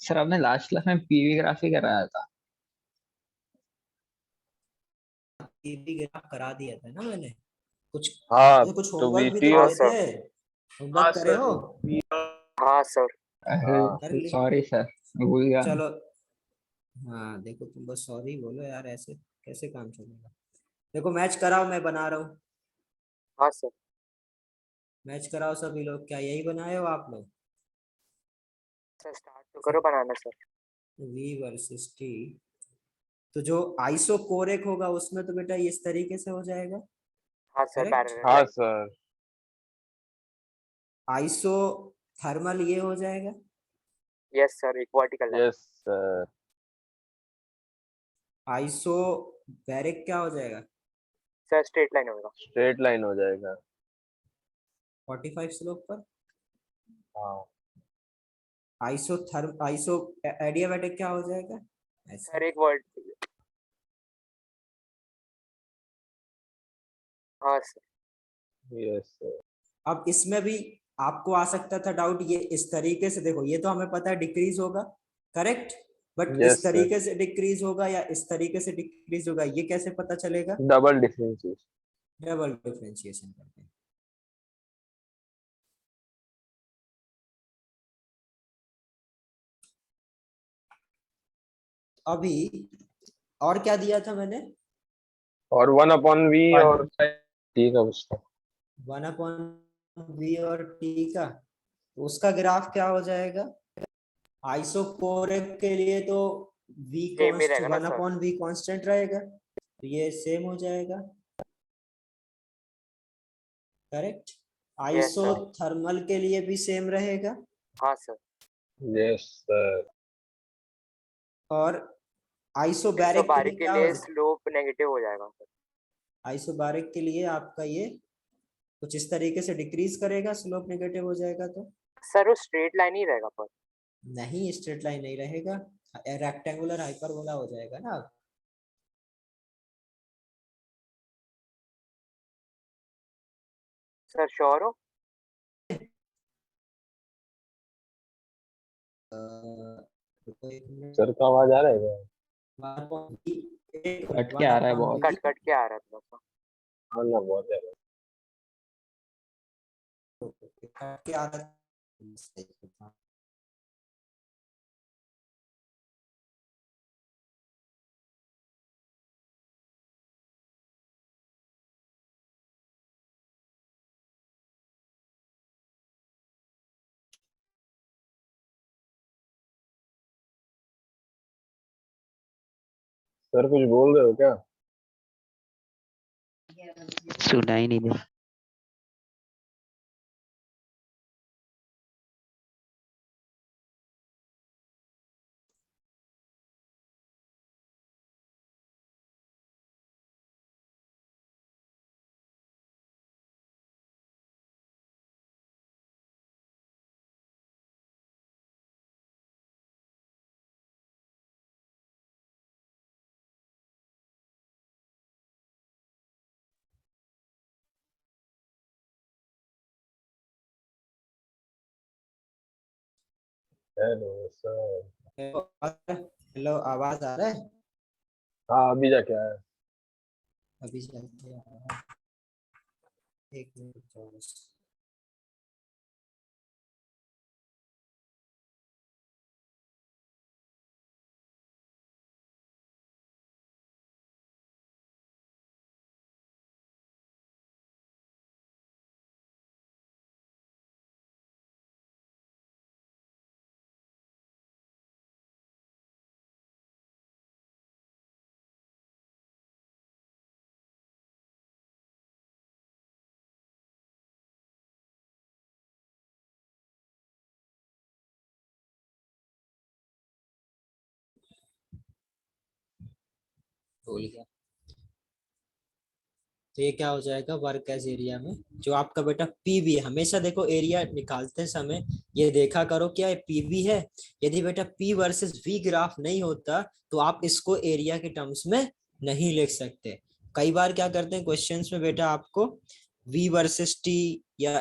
Sir आपने last class में PV graphy कराया था। पीवी ग्राफ करा दिया था ना मैंने। कुछ हाँ कुछ तो होमवर्क भी वीटी तो और दिए थे। होमवर्क करे हो? हाँ सर। हाँ कर ली? सॉरी सर, भूल गया। चलो। हाँ देखो, तुम बस सॉरी बोलो यार, ऐसे कैसे काम चलेगा। देखो मैच कराओ, मैं बना रहा हूँ। हाँ सर। मैच कराओ सभी लोग। क्या यही बनाए हो आप लोग? सर स्टार्ट तो करो बनाना सर। V versus T. तो जो आइसो कोरेक होगा उसमें तो बेटा इस तरीके से हो जाएगा। हाँ सर करेक्ट। पैरेलल हाँ सर। आइसो थर्मल ये हो जाएगा। यस सर इक्वालिटिकल यस सर। आइसो बैरिक क्या हो जाएगा? सर स्ट्रेट लाइन होगा। स्ट्रेट लाइन हो जाएगा। 45 स्लोप पर। हाँ आइसो एडियाबैटिक क्या हो जाएगा? सर एक वर्ड। हाँ सर यस सर। अब इसमें भी आपको आ सकता था डाउट, ये इस तरीके से देखो, ये तो हमें पता है डिक्रीज होगा। करेक्ट। बट यस इस सर। तरीके से डिक्रीज होगा या इस तरीके से डिक्रीज होगा, ये कैसे पता चलेगा? Double differentiation. डबल डिफरेंशिएशन करके। अभी और क्या दिया था मैंने? और 1/v और ठीक है उसका। 1/v और टी का, तो उसका ग्राफ क्या हो जाएगा? आइसोकोरिक के लिए तो v सेम ही कॉन्स्ट रहेगा ना सर। 1/v कांस्टेंट रहेगा, तो ये सेम हो जाएगा। करेक्ट। Yes sir. आइसोथर्मल के लिए भी सेम रहेगा। हाँ सर। Yes sir. और आइसोबैरिक के लिए के क्या हो लिए जाएगा? स्लोप नेगेटिव हो जाएगा सर। आइसोबैरिक के लिए आपका ये कुछ इस तरीके से डिक्रीज करेगा, स्लोप नेगेटिव हो जाएगा तो। सर वो स्ट्रेट लाइन ही रहेगा पर। नहीं, स्ट्रेट लाइन नहीं रहेगा, रेक्टेंगुलर हाइपरबोला हो जाएगा ना। सर श्योर हो? सर का आवाज आ रहा है क्या? कट के आ रहा है बहुत। कट कट के आ रहा है थोड़ा सा। हाँ ना बहुत ज्यादा। क्या आता है? सर कुछ बोल रहे हो क्या? सुनाई नहीं दे। Hello sir. हेलो, आवाज आ रहा है? हाँ अभी जाके आया। अभी चलते हैं। एक मिनट रुको बस। भूल गया। तो ये क्या हो जाएगा वर्क एज एरिया में, जो आपका बेटा पीवी है। हमेशा देखो एरिया निकालते समय ये देखा करो क्या ये पीवी है। यदि बेटा पी वर्सेस वी ग्राफ नहीं होता तो आप इसको एरिया के टर्म्स में नहीं लिख सकते। कई बार क्या करते हैं क्वेश्चंस में बेटा आपको वी वर्सेस टी या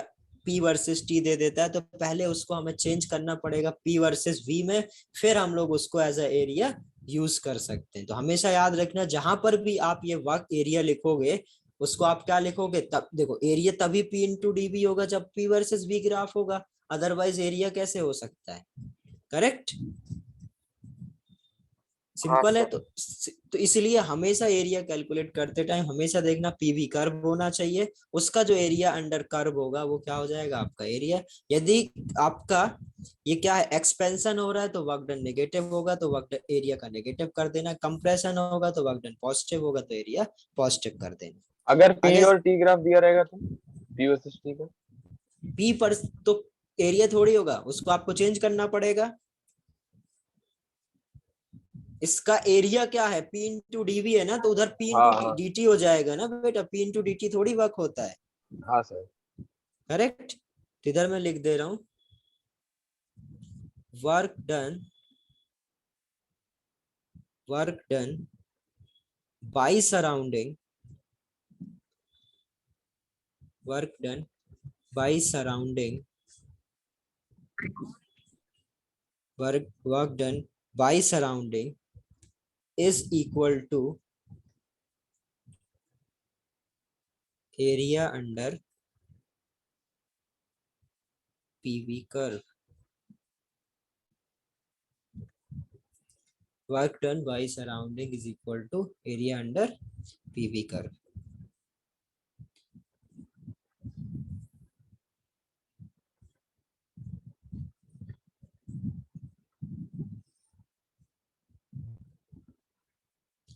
P वर्सेस T दे देता है, तो पहले उसको हमें चेंज करना पड़ेगा P वर्सेस V में, फिर हम लोग उसको एज अ एरिया यूज कर सकते हैं। तो हमेशा याद रखना, जहां पर भी आप ये वर्क एरिया लिखोगे उसको आप क्या लिखोगे, तब देखो एरिया तभी P इंटू डीबी होगा जब P वर्सेस V ग्राफ होगा, अदरवाइज एरिया कैसे हो सकता है? करेक्ट, सिंपल है। तो इसलिए हमेशा एरिया कैलकुलेट करते टाइम हमेशा देखना पीवी कर्व होना चाहिए, उसका जो एरिया अंडर कर्व होगा वो क्या हो जाएगा, आपका एरिया। यदि आपका ये क्या है, एक्सपेंशन हो रहा है तो वर्क डन नेगेटिव होगा, तो वर्क एरिया का नेगेटिव कर देना, कंप्रेशन होगा तो वर्क डन पॉजिटिव होगा, तो एरिया पॉजिटिव कर देना। अगर P आगे और T ग्राफ दिया रहेगा तो P वर्सेस T का P पर तो एरिया थोड़ी होगा, उसको आपको चेंज करना पड़ेगा। इसका एरिया क्या है, P इंटू डीवी है ना, तो उधर P इंटू dt हो जाएगा ना बेटा, P इंटू dt थोड़ी वर्क होता है। हाँ सर। करेक्ट, तो इधर मैं लिख दे रहा हूं work done by surrounding, work done by surrounding, work done by surrounding is equal to area under PV curve. Work done by surrounding is equal to area under PV curve.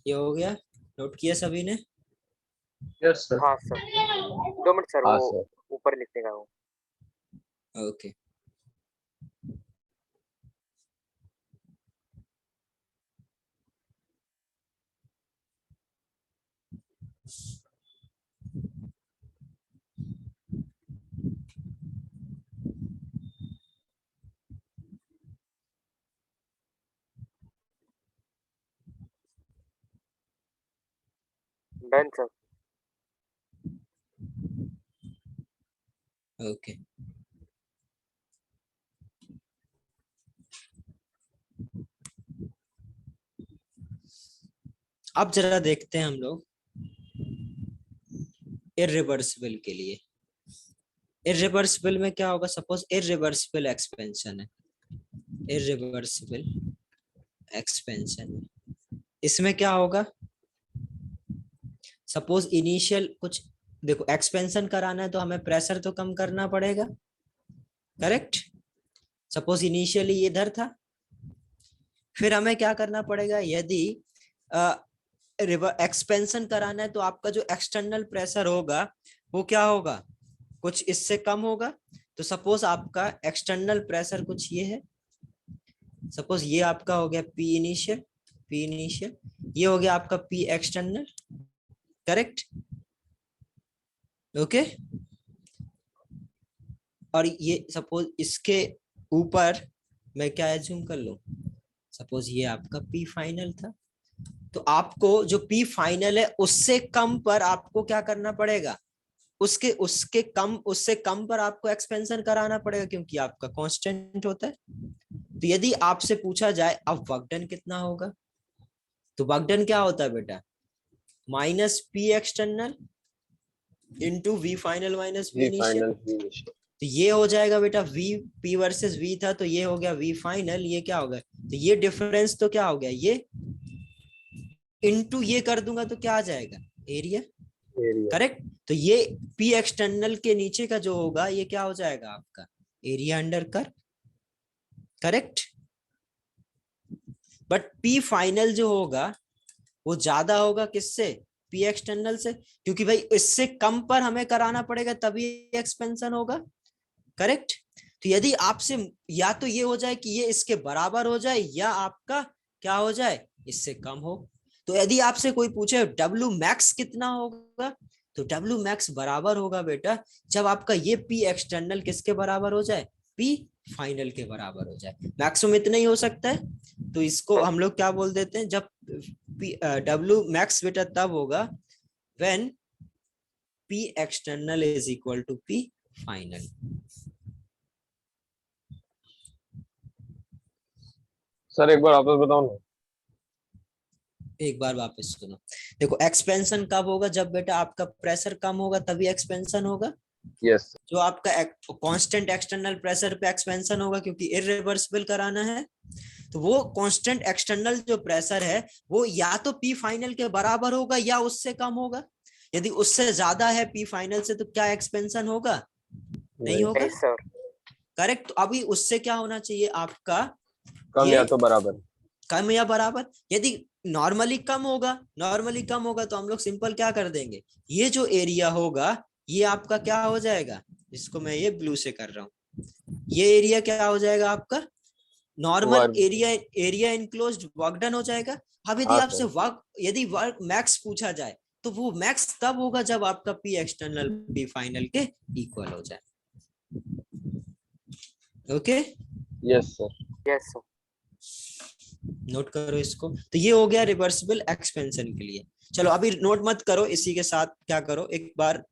ये हो गया, note किया सभी ने? Yes sir. हाँ sir, 2 minute sir, हाँ वो sir. ऊपर लिखने का वो। Okay, done sir. ओके। अब जरा देखते हैं हम लोग इररिवर्सिबल के लिए। इररिवर्सिबल में क्या होगा, सपोज इररिवर्सिबल एक्सपेंशन है, इररिवर्सिबल एक्सपेंशन, इसमें क्या होगा, सपोज इनिशियल कुछ, देखो एक्सपेंशन कराना है तो हमें प्रेशर तो कम करना पड़ेगा। करेक्ट, सपोज इनिशियली इधर था, फिर हमें क्या करना पड़ेगा, यदि एक्सपेंशन कराना है तो आपका जो एक्सटर्नल प्रेशर होगा वो क्या होगा, कुछ इससे कम होगा। तो सपोज आपका एक्सटर्नल प्रेशर कुछ ये है, सपोज ये आपका हो गया P इनिशियल, ये हो गया आपका P एक्सटर्नल। Correct, okay. और ये सपोज इसके ऊपर मैं क्या एज्यूम कर लूं, सपोज ये आपका P फाइनल था, तो आपको जो P फाइनल है उससे कम पर आपको क्या करना पड़ेगा, उससे कम पर आपको एक्सपेंशन कराना पड़ेगा, क्योंकि आपका कांस्टेंट होता है। तो यदि आपसे पूछा जाए अब वर्क डन कितना होगा, तो वर्क डन क्या होता है बेटा, minus P external into V final minus V initial. तो ये हो जाएगा बेटा V, P वर्सेस V था तो ये हो गया V फाइनल, ये क्या होगा, तो ये डिफरेंस तो क्या हो गया, ये इनटू ये कर दूंगा तो क्या आ जाएगा, एरिया। करेक्ट, तो ये P एक्सटर्नल के नीचे का जो होगा ये क्या हो जाएगा आपका area under curve. Correct, but P final जो होगा वो ज्यादा होगा किससे, P एक्सटर्नल से, क्योंकि भाई इससे कम पर हमें कराना पड़ेगा तभी एक्सपेंशन होगा। करेक्ट, तो यदि आपसे या तो ये हो जाए कि ये इसके बराबर हो जाए या आपका क्या हो जाए, इससे कम हो। तो यदि आपसे कोई पूछे W मैक्स कितना होगा, तो W मैक्स बराबर होगा बेटा जब आपका ये P एक्सटर्नल किसके बराबर हो जाए, P फाइनल के बराबर हो जाए। मैक्सिमम इतना ही हो सकता है, तो इसको हम लोग क्या बोल देते हैं, जब W मैक्स बेटा तब होगा when P external is equal to P final. Sir एक बार वापस बताओ ना। एक बार वापस सुनो। देखो एक्सपेंशन कब होगा, जब बेटा आपका प्रेशर कम होगा तभी एक्सपेंशन होगा। यस। जो आपका कांस्टेंट एक्सटर्नल प्रेशर पे एक्सपेंशन होगा, क्योंकि इरिवर्सिबल कराना है। तो वो कांस्टेंट एक्सटर्नल जो प्रेशर है वो या तो पी फाइनल के बराबर होगा या उससे कम होगा। यदि उससे ज्यादा है पी फाइनल से तो क्या एक्सपेंशन होगा? नहीं होगा। नहीं सर। करेक्ट। तो अभी उससे क्या होना चाहिए आपका, कम ये या तो बराबर। कम या बराबर। यदि नॉर्मली कम होगा तो हम लोग सिंपल क्या कर देंगे, ये जो एरिया होगा ये आपका क्या हो जाएगा, इसको मैं ये ब्लू से कर रहा हूँ, ये एरिया क्या हो जाएगा आपका नॉर्मल वर्ग। Area, area enclosed work done हो जाएगा। अब यदि हाँ आपसे सर। वर्क, यदि वर्क मैक्स पूछा जाए तो वो मैक्स तब होगा जब आपका पी एक्सटर्नल पी फाइनल के इक्वल हो जाए। Okay yes sir. Yes sir. Note करो इसको। तो ये हो गया रिवर्सिबल एक्सपेंशन के लिए। चलो अभी नोट मत करो, इसी के साथ क्या करो एक बार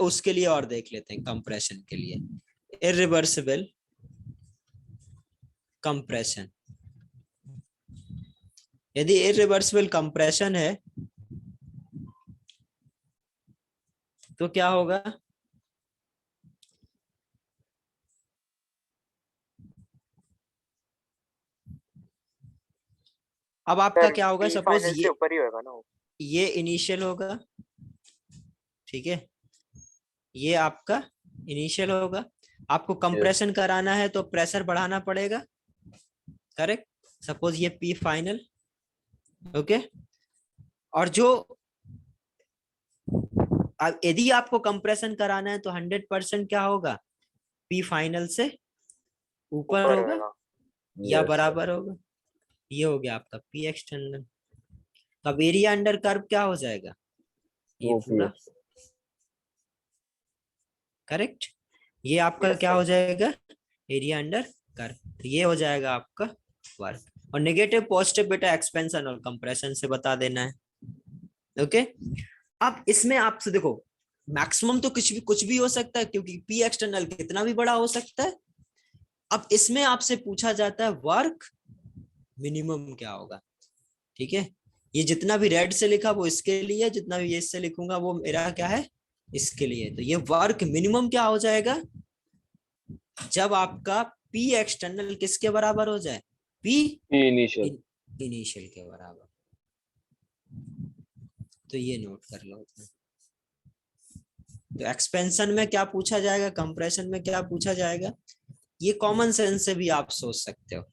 उसके लिए और देख लेते हैं, कंप्रेशन के लिए इरिवर्सिबल कंप्रेशन। यदि इरिवर्सिबल कंप्रेशन है तो क्या होगा, अब आपका सर क्या होगा, पी सपोज फाइनल से ऊपर ही होगा ना वो। ये इनिशियल होगा, ठीक है, ये आपका इनिशियल होगा। आपको यस। कंप्रेशन कराना है तो प्रेशर बढ़ाना पड़ेगा। करेक्ट। सपोज ये पी फाइनल। ओके। और जो अब यदि आपको कंप्रेशन कराना है तो 100% क्या होगा, पी फाइनल से ऊपर ऊपर होगा होगा। या यस सर। बराबर होगा। ये हो गया आपका पी एक्सटर्नल। अब एरिया अंडर कर्व क्या हो जाएगा, ये वो पूरा। करेक्ट। ये आपका यस क्या सर। हो जाएगा, एरिया अंडर कर्व। तो ये हो जाएगा आपका वर्क। और नेगेटिव पॉजिटिव बेटा एक्सपेंशन और कंप्रेशन से बता देना है। ओके। अब इसमें आपसे देखो मैक्सिमम तो कुछ भी हो सकता है, क्योंकि पी एक्सटर्नल कितना भी बड़ा हो सकता है। अब इसमें आपसे पूछा जाता है वर्क मिनिमम क्या होगा। ठीक है, ये जितना भी रेड से लिखा वो इसके लिए, जितना भी ये इससे लिखूंगा वो मेरा क्या है, इसके लिए। तो ये वर्क मिनिमम क्या हो जाएगा, जब आपका पी एक्सटर्नल किसके बराबर हो जाए, पी इनिशियल। इनिशियल के बराबर। तो ये नोट कर लो। तो एक्सपेंशन में क्या पूछा जाएगा, कंप्रेशन में क्या पूछा जाएगा, ये कॉमन सेंस से भी आप सोच सकते हो।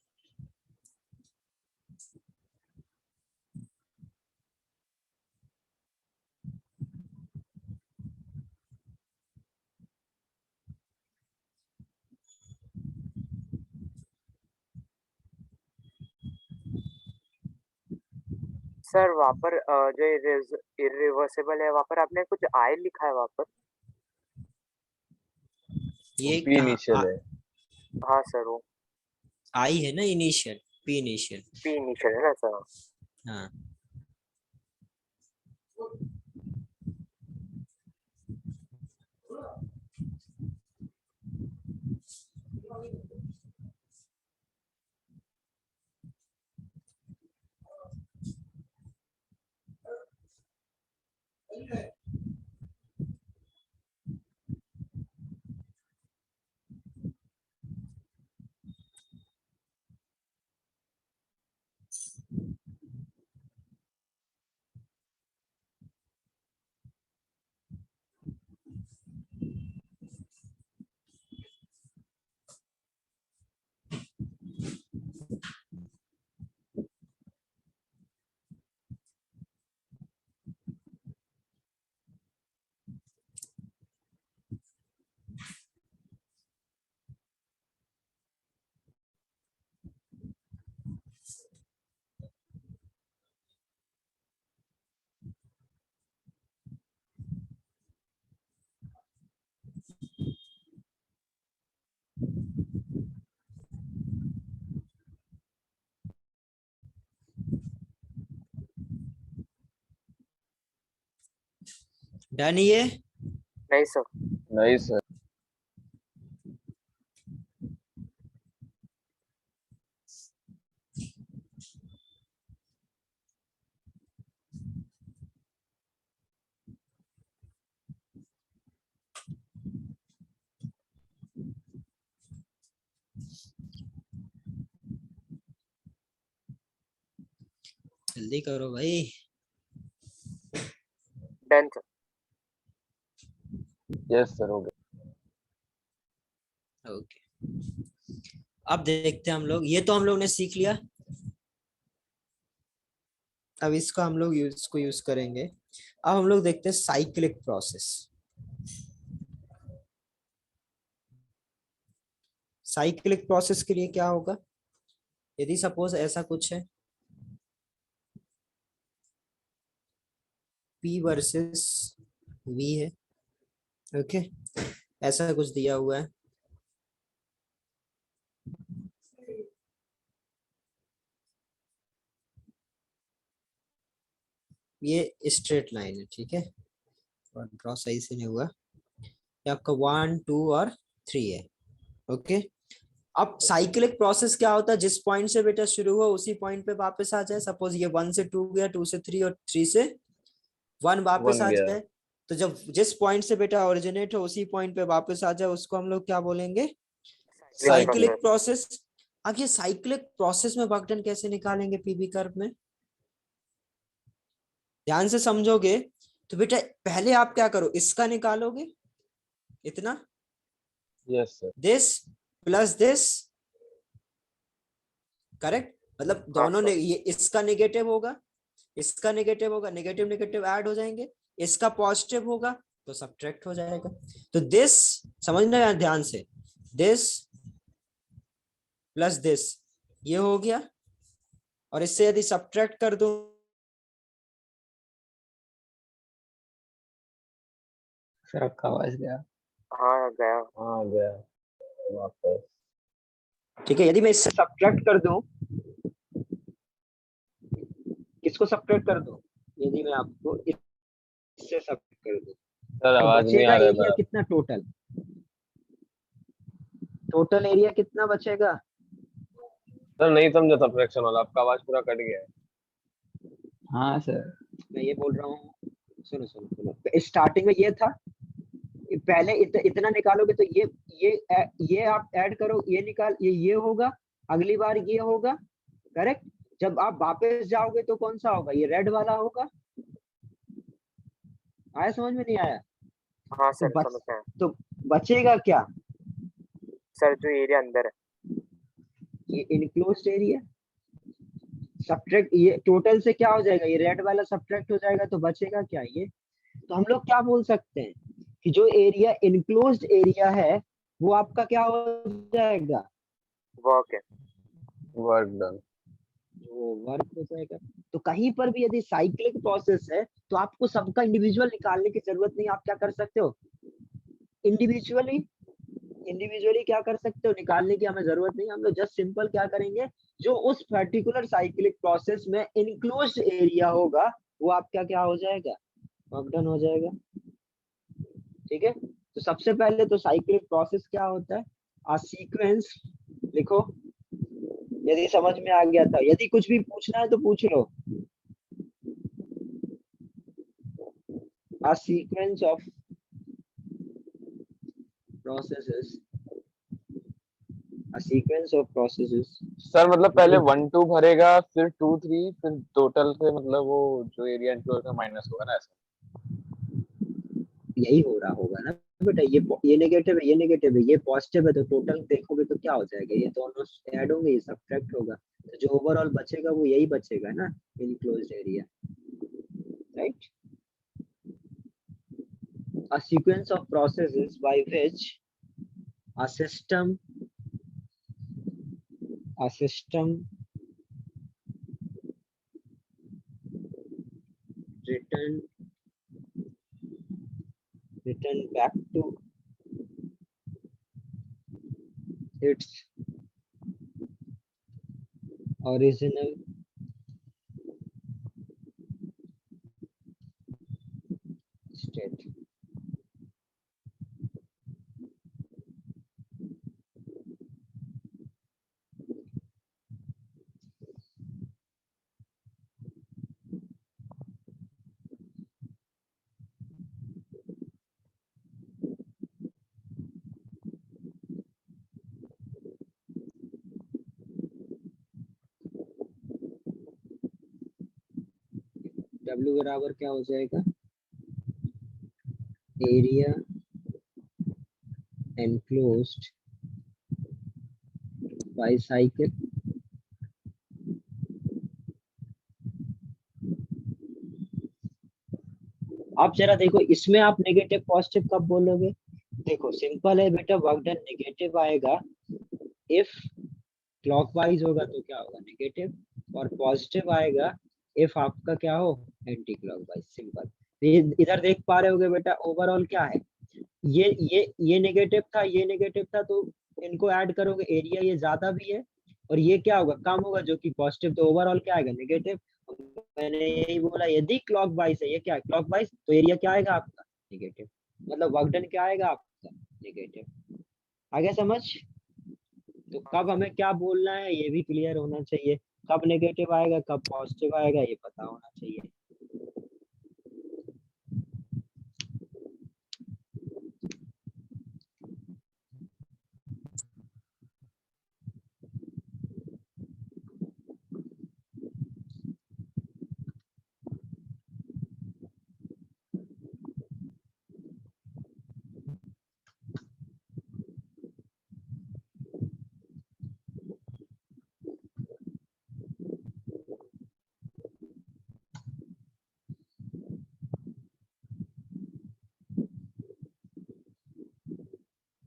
सर वहाँ पर जो इरिवर्सिबल है वहाँ पर आपने कुछ आई लिखा है वहाँ पर। ये पी कहाँ इनिशियल है। हाँ सर वो आई है ना, initial, P initial. P initial है ना सर। हाँ। डन ये। नहीं सर। नहीं सर। जल्दी करो भाई। Done sir. यस सर हो गया। ओके, अब देखते हैं हम लोग, ये तो हम लोग ने सीख लिया। अब इसको हम लोग यूज करेंगे। अब हम लोग देखते हैं साइक्लिक प्रोसेस। साइक्लिक प्रोसेस के लिए क्या होगा, यदि सपोज ऐसा कुछ है, P वर्सेस V है, ओके, ऐसा कुछ दिया हुआ है। ये स्ट्रेट लाइन है, ठीक है, ड्रॉ सही से नहीं हुआ, ये आपका 1 2 और 3 है, ओके। अब साइक्लिक प्रोसेस क्या होता है, जिस पॉइंट से बेटा शुरू हुआ उसी पॉइंट पे वापस आ जाए। सपोज ये 1 से 2 गया, 2 से 3 और 3 से 1 वापस वन आ गया। जाए। तो जब जिस पॉइंट से बेटा ओरिजिनेट हो उसी पॉइंट पे वापस आ जाए, उसको हम लोग क्या बोलेंगे, साइक्लिक प्रोसेस। अब ये साइक्लिक प्रोसेस में वर्क डन कैसे निकालेंगे पीवी कर्व में, ध्यान से समझोगे तो बेटा पहले आप क्या करो, इसका निकालोगे, इतना, yes sir. This plus this, correct, मतलब दोनों ने, ये इसका नेगेटिव होगा, इसका नेगेटिव होगा, नेगेटिव नेगेटिव ऐड हो जाएंगे, इसका पॉजिटिव होगा तो सब्ट्रैक्ट हो जाएगा। तो दिस, समझना है ध्यान से, दिस प्लस दिस, ये हो गया, और इससे यदि सब्ट्रैक्ट कर दूं, सर आपका आवाज गया। हाँ गया। हाँ गया वापस। ठीक है, यदि मैं इससे सब्ट्रैक्ट कर दूं, किसको सब्ट्रैक्ट कर दूं, यदि मैं आपको इससे सब्ट्रैक्ट कर दूं, सर तो आवाज नहीं बचेगा आ रहा एरिया था। कितना, टोटल टोटल एरिया कितना बचेगा। सर नहीं समझा सब्ट्रैक्शन वाला, आपका आवाज पूरा कट गया है। हाँ सर। मैं ये बोल रहा हूँ, सुनो सुनो सुनो, स्टार्टिंग में ये था, पहले इतना निकालोगे तो ये आप ऐड करो, ये निकाल, ये होगा, अगली बार ये होगा, करेक्ट। जब आप वापस जाओगे तो कौन सा होगा, ये रेड वाला होगा। आया समझ में, नहीं आया। हाँ तो सर समझ गए। तो बचेगा क्या, सर जो एरिया अंदर है। ये इनक्लोज्ड एरिया। सब्ट्रैक्ट, ये टोटल से क्या हो जाएगा, ये रेड वाला सब्ट्रैक्ट हो जाएगा, तो बचेगा क्या ये। तो हम लोग क्या बोल सकते हैं कि जो एरिया इनक्लोज्ड एरिया है वो आपका क्या हो जाएगा, वर्क है। Work done. वो वर्क हो जाएगा। तो कहीं पर भी यदि साइक्लिक प्रोसेस है तो आपको सबका इंडिविजुअल निकालने की जरूरत नहीं, आप क्या कर सकते हो, इंडिविजुअली इंडिविजुअली क्या कर सकते हो, निकालने की हमें जरूरत नहीं। हम लोग जस्ट सिंपल क्या करेंगे, जो उस पर्टिकुलर साइक्लिक प्रोसेस में इनक्लोज्ड एरिया होगा वो आपका क्या हो जाएगा, वर्क डन हो जाएगा, ठीक है। तो सबसे पहले तो साइक्लिक प्रोसेस क्या होता है, आ सीक्वेंस, लिखो, यदि समझ में आ गया था, यदि कुछ भी पूछना है तो पूछ लो। A sequence of processes, a sequence of processes, sir मतलब पहले 1 2 भरेगा, फिर 2 3, फिर टोटल से मतलब वो जो एरिया इंक्लोज का माइनस होगा ना, ऐसा। यही हो रहा होगा ना बेटा, ये नेगेटिव है, ये नेगेटिव है, ये पॉजिटिव है, तो टोटल देखोगे तो क्या हो जाएगा, ये दोनों ऐड होंगे, ये सब्ट्रैक्ट होगा, तो जो ओवरऑल बचेगा वो यही बचेगा ना, enclosed area, right. A sequence of processes by which a system return back to its original state. W बराबर क्या हो जाएगा, एरिया एनक्लोज्ड बाय साइकिल आप जरा देखो इसमें आप नेगेटिव पॉजिटिव कब बोलोगे, देखो सिंपल है बेटा, वर्क डन नेगेटिव आएगा इफ क्लॉकवाइज होगा तो क्या होगा नेगेटिव, और पॉजिटिव आएगा इफ आपका क्या हो एंटी क्लॉकवाइज, सिंपल। इधर देख पा रहे होगे बेटा ओवरऑल क्या है, ये नेगेटिव था, ये नेगेटिव था, तो इनको ऐड करोगे एरिया ये ज्यादा भी है और ये क्या होगा कम होगा जो कि पॉजिटिव, तो ओवरऑल क्या आएगा नेगेटिव। मैंने यही बोला यदि क्लॉकवाइज है, ये क्या है क्लॉकवाइज, तो एरिया क्या आएगा आपका नेगेटिव, मतलब वर्क डन क्या आएगा आपका नेगेटिव। आगे समझ, तो कब हमें क्या बोलना है ये भी क्लियर होना चाहिए, कब नेगेटिव आएगा कब पॉजिटिव आएगा ये पता होना चाहिए।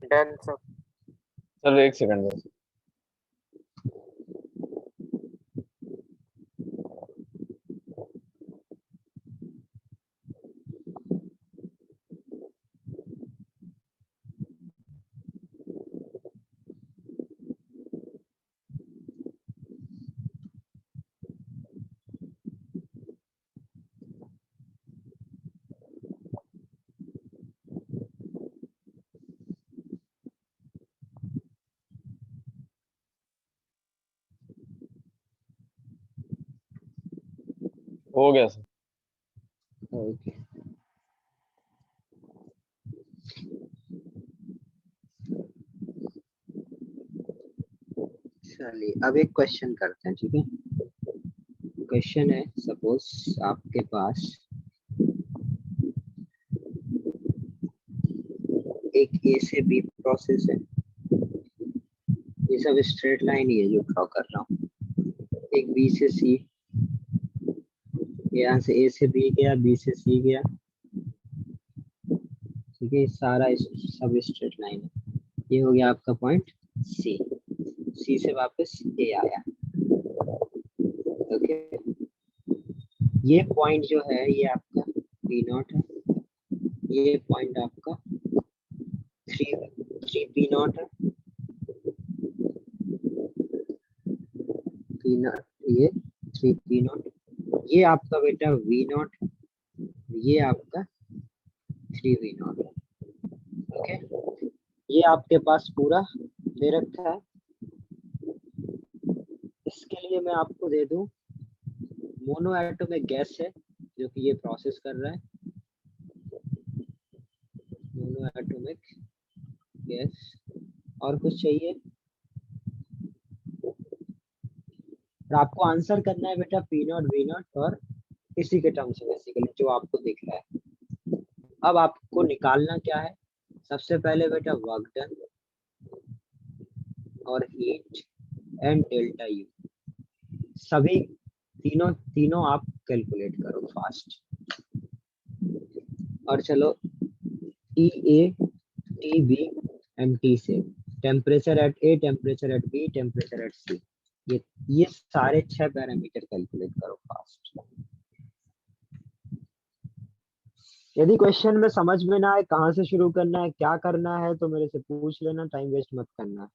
Done sir. चलो एक सेकंड बस। हो गया सर। ओके चलिए अब एक क्वेश्चन करते हैं, ठीक है। क्वेश्चन है सपोज आपके पास एक ए से बी प्रोसेस है, ये सब स्ट्रेट लाइन ही है जो ड्रॉ कर रहा हूँ, एक बी से सी, यहाँ से ए से बी गया बी से सी गया, ठीक है, सारा सब स्ट्रेट लाइन है, ये हो गया आपका पॉइंट सी, सी से वापस ए आया, ओके। ये पॉइंट जो है ये आपका बी नॉट है, ये पॉइंट आपका थ्री थ्री पी नॉट है, पी नॉट, ये थ्री पी नॉट, ये आपका बेटा वी नॉट, ये आपका थ्री वी नॉट, ओके। ये आपके पास पूरा दे रखा है, इसके लिए मैं आपको दे दूं मोनो एटॉमिक गैस है जो कि ये प्रोसेस कर रहा है, मोनो एटॉमिक गैस, और कुछ चाहिए, और आपको आंसर करना है बेटा पी नॉट वी नॉट और इसी के टर्म्स में बेसिकली जो आपको दिख रहा है। अब आपको निकालना क्या है, सबसे पहले बेटा वर्क डन और हीट एंड डेल्टा यू, सभी तीनों तीनों आप कैलकुलेट करो फास्ट, और चलो T A T B M T से, temperature at A, temperature at B, temperature at C, ये सारे 6 पैरामीटर कैलकुलेट करो फास्ट। यदि क्वेश्चन में समझ में ना आए कहाँ से शुरू करना है क्या करना है तो मेरे से पूछ लेना, टाइम वेस्ट मत करना।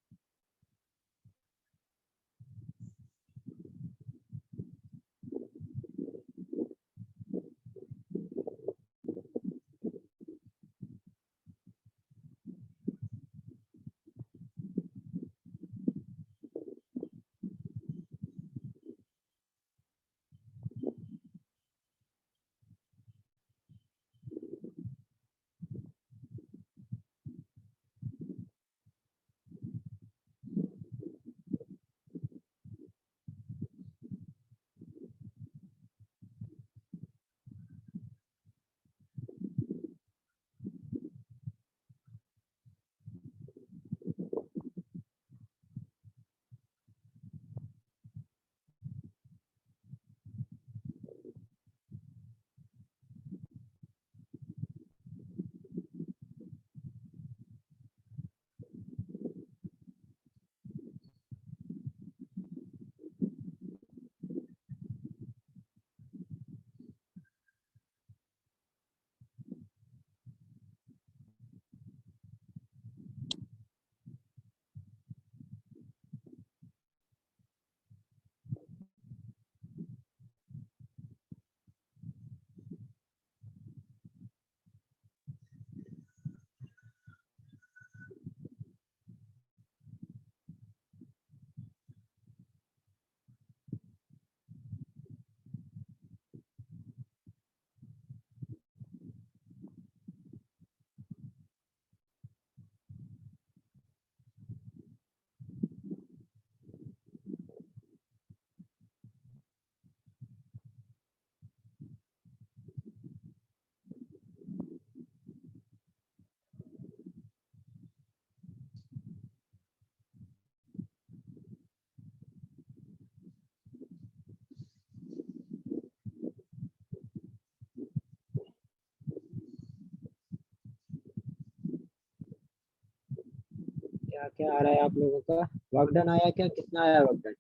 क्या क्या आ रहा है आप लोगों का? वर्क डन आया क्या? कितना आया वर्क डन?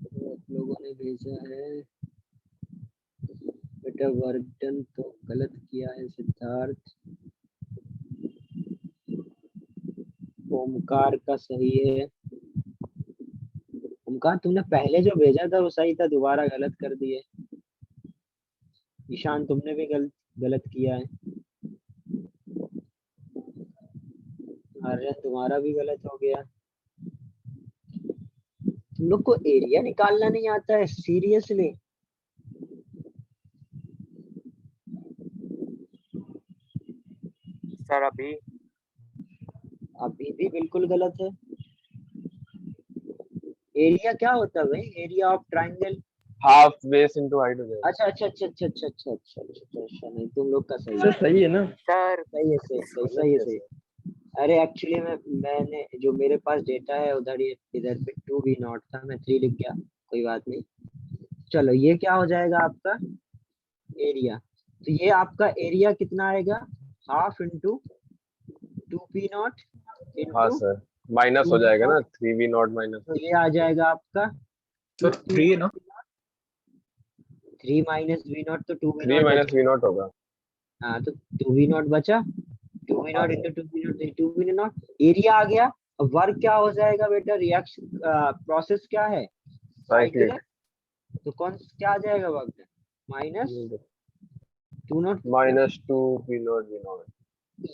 तो आप लोगों ने भेजा है बेटा वर्क डन तो गलत किया है सिद्धार्थ। ओमकार का सही है। ओमकार तुमने पहले जो भेजा था वो सही था, दोबारा गलत कर दिए। ईशान तुमने भी गलत गलत किया है। आर्यन तुम्हारा भी गलत हो गया। तुम लोग को एरिया निकालना नहीं आता है सीरियसली? सर अभी अभी भी बिल्कुल गलत है। एरिया क्या होता है भाई? Area of triangle. Half base into height हो जाएगा। अच्छा अच्छा अच्छा अच्छा अच्छा अच्छा अच्छा अच्छा अच्छा, नहीं तुम लोग का सही सर है। सही है ना? सर सही है सही सही गलत सही है कैसे? सही। अरे एक्चुअली मैंने जो मेरे पास डेटा है उधर ही इधर पे 2v0 था, मैं 3 लिख गया। कोई बात नहीं। चलो ये क्या हो जाएगा आपका एरिया? तो ये आपका एरिया कितना आएगा? हाफ इंटू 2p0 हाँ इंटू सर, माइनस हो जाएगा ना, 3v0 माइनस। तो ये आ जाएगा आपका सर 3 है ना? 3 माइनस v0 तो 3 2v0 माइनस बचा। v0 होगा। हाँ तो 2v0 बचा। 2v0 हाँ इंटू 2v0 2v0 एरिया आ गया। अब वर्क क्या हो जाएगा बेटा? रिएक्शन प्रोसेस क्या है? साइक्लिक। साइक्लिक। तो कौन क्या आ जाएगा work? Minus 2 minus 2v0 v0।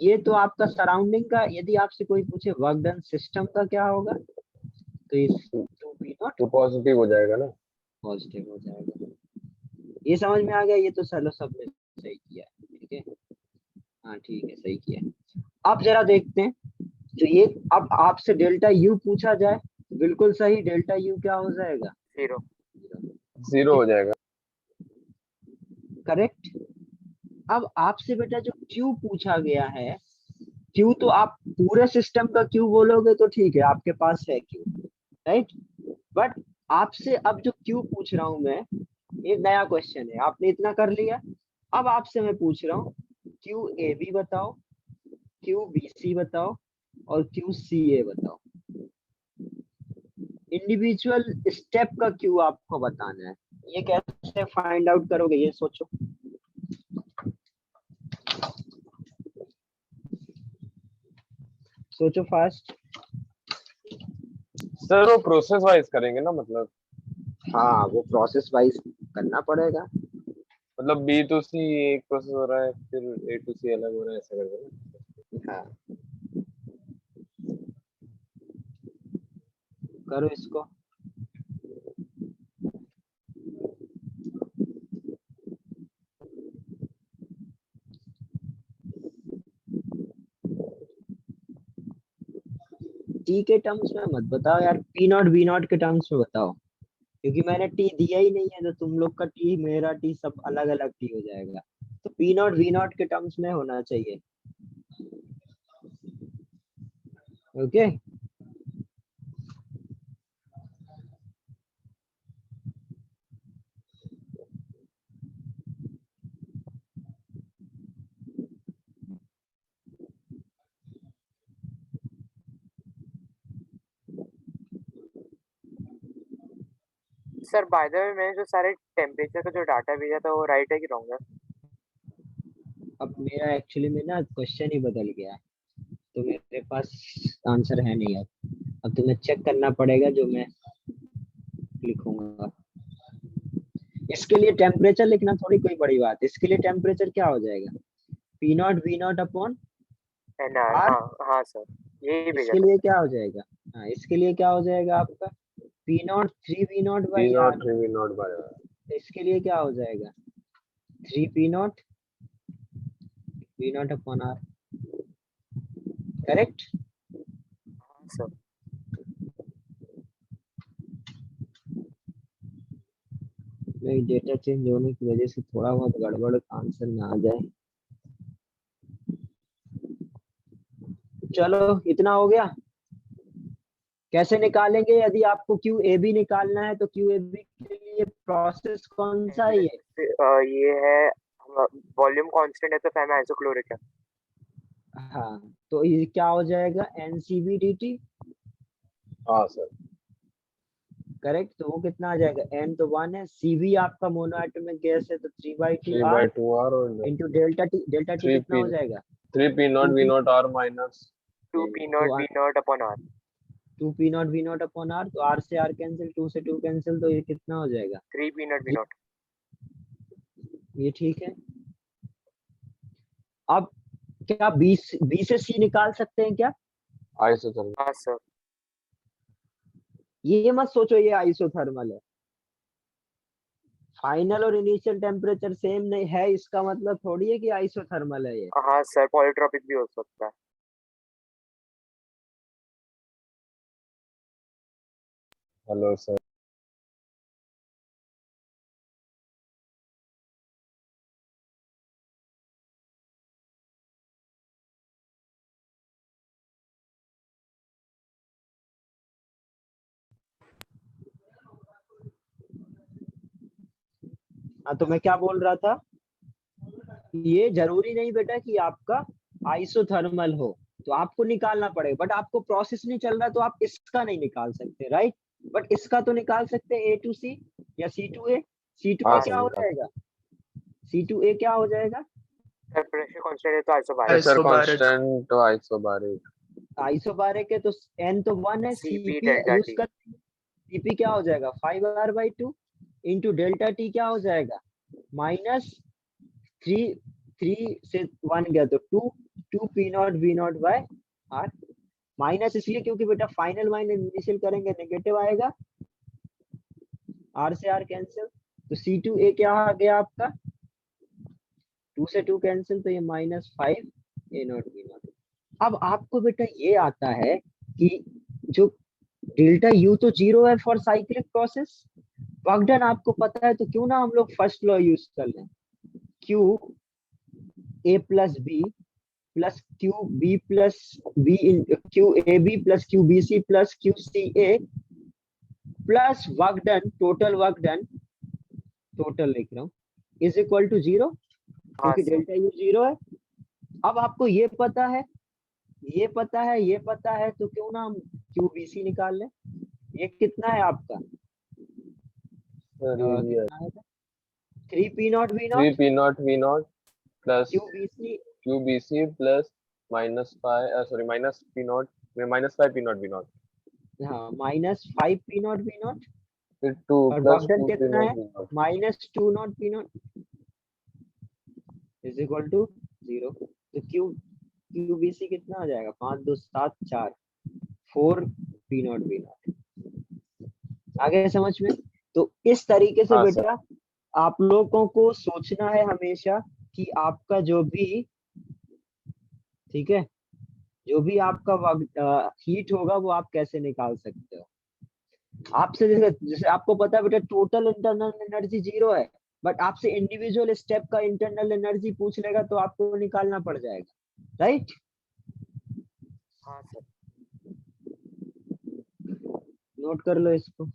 ये तो आपका सराउंडिंग का। यदि आपसे कोई पूछे वर्क डन सिस्टम का क्या होगा तो इस 2v0 तो पॉजिटिव हो जाएगा ना। पॉजिटिव हो जाएगा। ये समझ में आ गया? ये तो चलो सबने सही किया। ठीक है, हाँ ठीक है सही किया। अब जरा देखते हैं तो ये अब आपसे डेल्टा यू पूछा जाए, बिल्कुल सही। डेल्टा यू क्या हो जाएगा? 0। 0 हो जाएगा। करेक्ट। अब आपसे बेटा जो क्यू पूछा गया है, क्यू तो आप पूरे सिस्टम का क्यू बोलोगे तो ठीक है, आपके पास है क्यू, राइट। बट आपसे अब जो क्यू पूछ रहा हूं मैं, ये नया क्वेश्चन है, आपने इतना कर लिया। अब आपसे मैं पूछ रहा हूँ क्यू ए बी बताओ, क्यू बी सी बताओ और क्यू सी ए बताओ। इंडिविजुअल स्टेप का क्यू आपको बताना है। ये कैसे फाइंड आउट करोगे ये सोचो। सोचो फास्ट। सर वो प्रोसेस वाइज करेंगे ना, मतलब हाँ वो प्रोसेस वाइज करना पड़ेगा। मतलब बी टू सी एक प्रोसेस हो रहा है, फिर ए टू सी अलग हो रहा है, ऐसा करके ना। हाँ करो इसको। टी के टर्म्स में मत बताओ यार, पी नॉट बी नॉट के टर्म्स में बताओ, क्योंकि मैंने टी दिया ही नहीं है तो तुम लोग का टी मेरा टी सब अलग अलग टी हो जाएगा। तो पी नॉट वी नॉट के टर्म्स में होना चाहिए। Okay sir by the way मैंने जो सारे टेम्परेचर का जो डाटा भेजा था वो राइट है कि रॉन्ग है? अब मेरा एक्चुअली में ना क्वेश्चन ही बदल गया है, तो मेरे पास आंसर है नहीं। अब तुम्हें चेक करना पड़ेगा जो मैं लिखूंगा। इसके लिए टेम्परेचर लिखना थोड़ी कोई बड़ी बात है। इसके लिए टेम्परेचर क्या हो जाएगा? P naught V naught upon nR. R. हाँ हाँ सर, यही भेजा इसके था लिए सर। क्या हो जाएगा? हाँ इसके लिए क्या हो जाएगा आपका? P naught 3 V naught by v0 R. 3v0 by. इसके लिए क्या हो जाएगा? 3 P naught V naught upon R. Correct. हाँ सर। नहीं डेटा चेंज होने की वजह से थोड़ा बहुत गड़बड़ आंसर में आ जाए। चलो इतना हो गया। कैसे निकालेंगे? यदि आपको क्यू ए बी निकालना है तो क्यू ए बी के लिए प्रोसेस कौन सा है? ये ये है वॉल्यूम कांस्टेंट है तो फैम आइसोक्लोरिक है। हाँ, तो ये क्या हो जाएगा, NCV/dt, हाँ सर। करेक्ट। तो वो कितना आ जाएगा, n तो 1 है, CV आपका मोनोएटॉमिक गैस है तो 3/2 3 R by 2 R और into delta T. Delta T 3 कितना P हो जाएगा, 3 P naught V 2p naught R minus 2p तो naught v naught upon r 2p not v not upon r, तो r से r cancel, 2 से 2 cancel, तो ये कितना हो जाएगा, 3p naught v naught। ये ठीक है। अब क्या B से C निकाल सकते हैं क्या, आइसोथर्मल। हाँ सर। ये मत सोचो ये आइसोथर्मल है। फाइनल और इनिशियल टेम्परेचर सेम नहीं है, इसका मतलब थोड़ी है कि आइसोथर्मल है ये। हाँ सर, पॉलीट्रॉपिक भी हो सकता है। Hello sir. हाँ, तो मैं क्या बोल रहा था, ये जरूरी नहीं बेटा कि आपका आइसोथर्मल हो तो आपको निकालना पड़ेगा, बट आपको प्रोसेस नहीं चल रहा तो आप इसका नहीं निकाल सकते, राइट। बट इसका तो निकाल सकते हैं A to C या C to A। C to A हाँ क्या सर हो निकाल। जाएगा, C to A क्या हो जाएगा, सर प्रेशर कांस्टेंट है तो आइसोबारिक। Pressure Isobaric. कांस्टेंट तो आइसोबारिक। आइसोबारिक है तो n तो 1 है, Cp Cp delta use T। कर, Cp क्या हो जाएगा 5R/2 इंटू डेल्टा टी क्या हो जाएगा माइनस 3 से 1 गया तो 2p0v0/r, माइनस इसलिए क्योंकि बेटा फाइनल माइनस इनिशियल करेंगे नेगेटिव आएगा, r से r कैंसिल, तो C2A क्या आ गया आपका, 2 से 2 कैंसिल, तो ये -5a0v0। अब आपको बेटा ये आता है कि जो डेल्टा U तो 0 है for cyclic process, work done आपको पता है, तो क्यों ना हम लोग फर्स्ट लॉ यूज कर लें, QA plus B plus QB plus B, QAB plus QBC plus QCA plus work done, total work done, total लिख रहा हूँ, इज इक्वल टू 0, हाँ क्योंकि सर। डेल्टा U 0 है। अब आपको ये पता है, ये पता है, ये पता है, तो क्यों ना हम QBC निकाल लें। ये कितना है आपका, सर ये भी है। कितना है, 3p0v0 3 P naught V naught plus QBC, QBC plus minus P naught -5 P naught V naught हाँ -5p0v0, फिर 2 और प्लस वर्क डन 2 P कितना है naught V naught। -2 is equal to 0, तो QBC कितना आ जाएगा, 5 2 7 4 4p0v0, आगे समझ में। तो इस तरीके से हाँ सर। बेटा आप लोगों को सोचना है हमेशा कि आपका जो भी, ठीक है, जो भी आपका हीट होगा वो आप कैसे निकाल सकते हो। आपसे जैसे जैसे आपको पता है बेटा टोटल इंटरनल एनर्जी 0 है, बट आपसे इंडिविजुअल स्टेप का इंटरनल एनर्जी पूछ लेगा तो आपको निकालना पड़ जाएगा, राइट। हाँ सर। नोट कर लो इसको।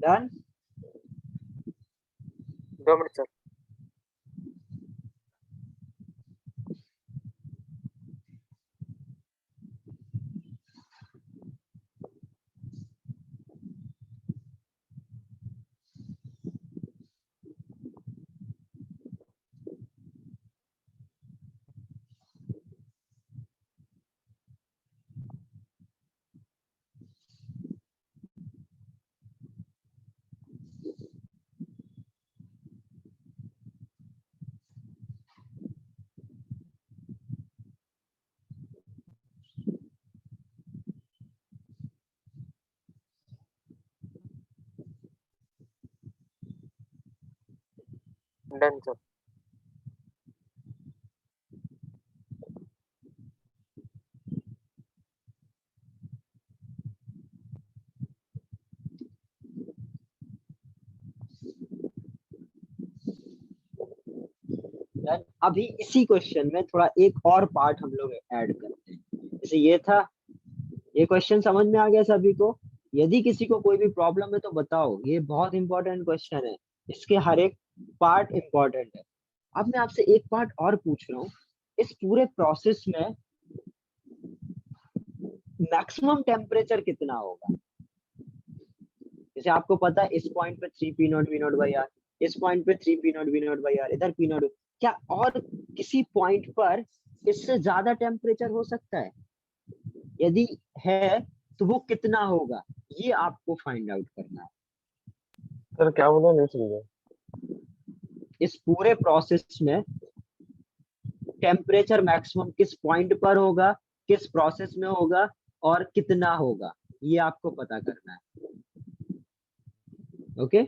Done. 2 minute sir. Done sir. Done। अभी इसी क्वेश्चन में थोड़ा एक और पार्ट हम लोग ऐड करते हैं। जैसे ये था, ये क्वेश्चन समझ में आ गया सभी को? यदि किसी को कोई भी प्रॉब्लम है तो बताओ, ये बहुत इंपॉर्टेंट क्वेश्चन है, इसके हर एक पार्ट इंपॉर्टेंट है। अब मैं आपसे एक पार्ट और पूछ रहा हूँ, इस पूरे प्रोसेस में मैक्सिमम टेम्परेचर कितना होगा? जैसे आपको पता है इस पॉइंट पे 3 P naught V naught by R, इस पॉइंट पे 3 P naught V naught by R, इधर पी नॉट, क्या और किसी पॉइंट पर इससे ज्यादा टेम्परेचर हो सकता है? यदि है तो वो कितना होगा, ये आपको फाइंड आउट करना है। सर क्या बोला, नहीं समझा। इस पूरे प्रोसेस में टेम्परेचर मैक्सिमम किस पॉइंट पर होगा, किस प्रोसेस में होगा और कितना होगा, ये आपको पता करना है। ओके,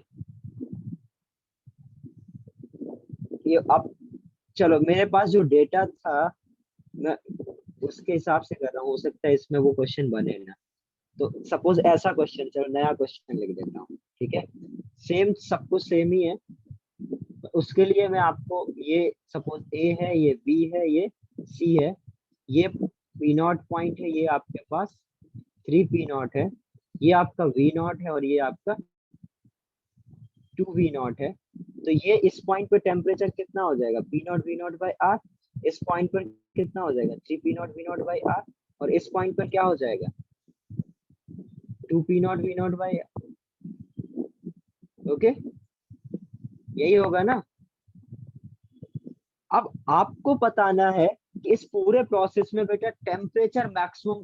ये अब चलो, मेरे पास जो डेटा था मैं उसके हिसाब से कर रहा हूँ, हो सकता है इसमें वो क्वेश्चन बने ना। तो सपोज ऐसा क्वेश्चन, चलो नया क्वेश्चन लिख देता हूँ, ठीक है? सेम, सब कुछ सेम ही है। उसके लिए मैं आपको ये सपोज ए है, ये बी है, ये सी है, ये पी नॉट पॉइंट है, ये आपके पास 3 पी नॉट है, ये आपका वी नॉट है और ये आपका 2 वी नॉट है। तो ये इस पॉइंट पे टेम्परेचर कितना हो जाएगा? P naught V naught by R. इस पॉइंट पर कितना हो जाएगा? 3 P naught V naught by R. और इस पॉइंट पर क्या हो जाएगा? 2 P naught V naught by R. Okay, यही होगा ना? अब आपको बताना है कि इस पूरे प्रोसेस में बेटा टेम्परेचर मैक्सिमम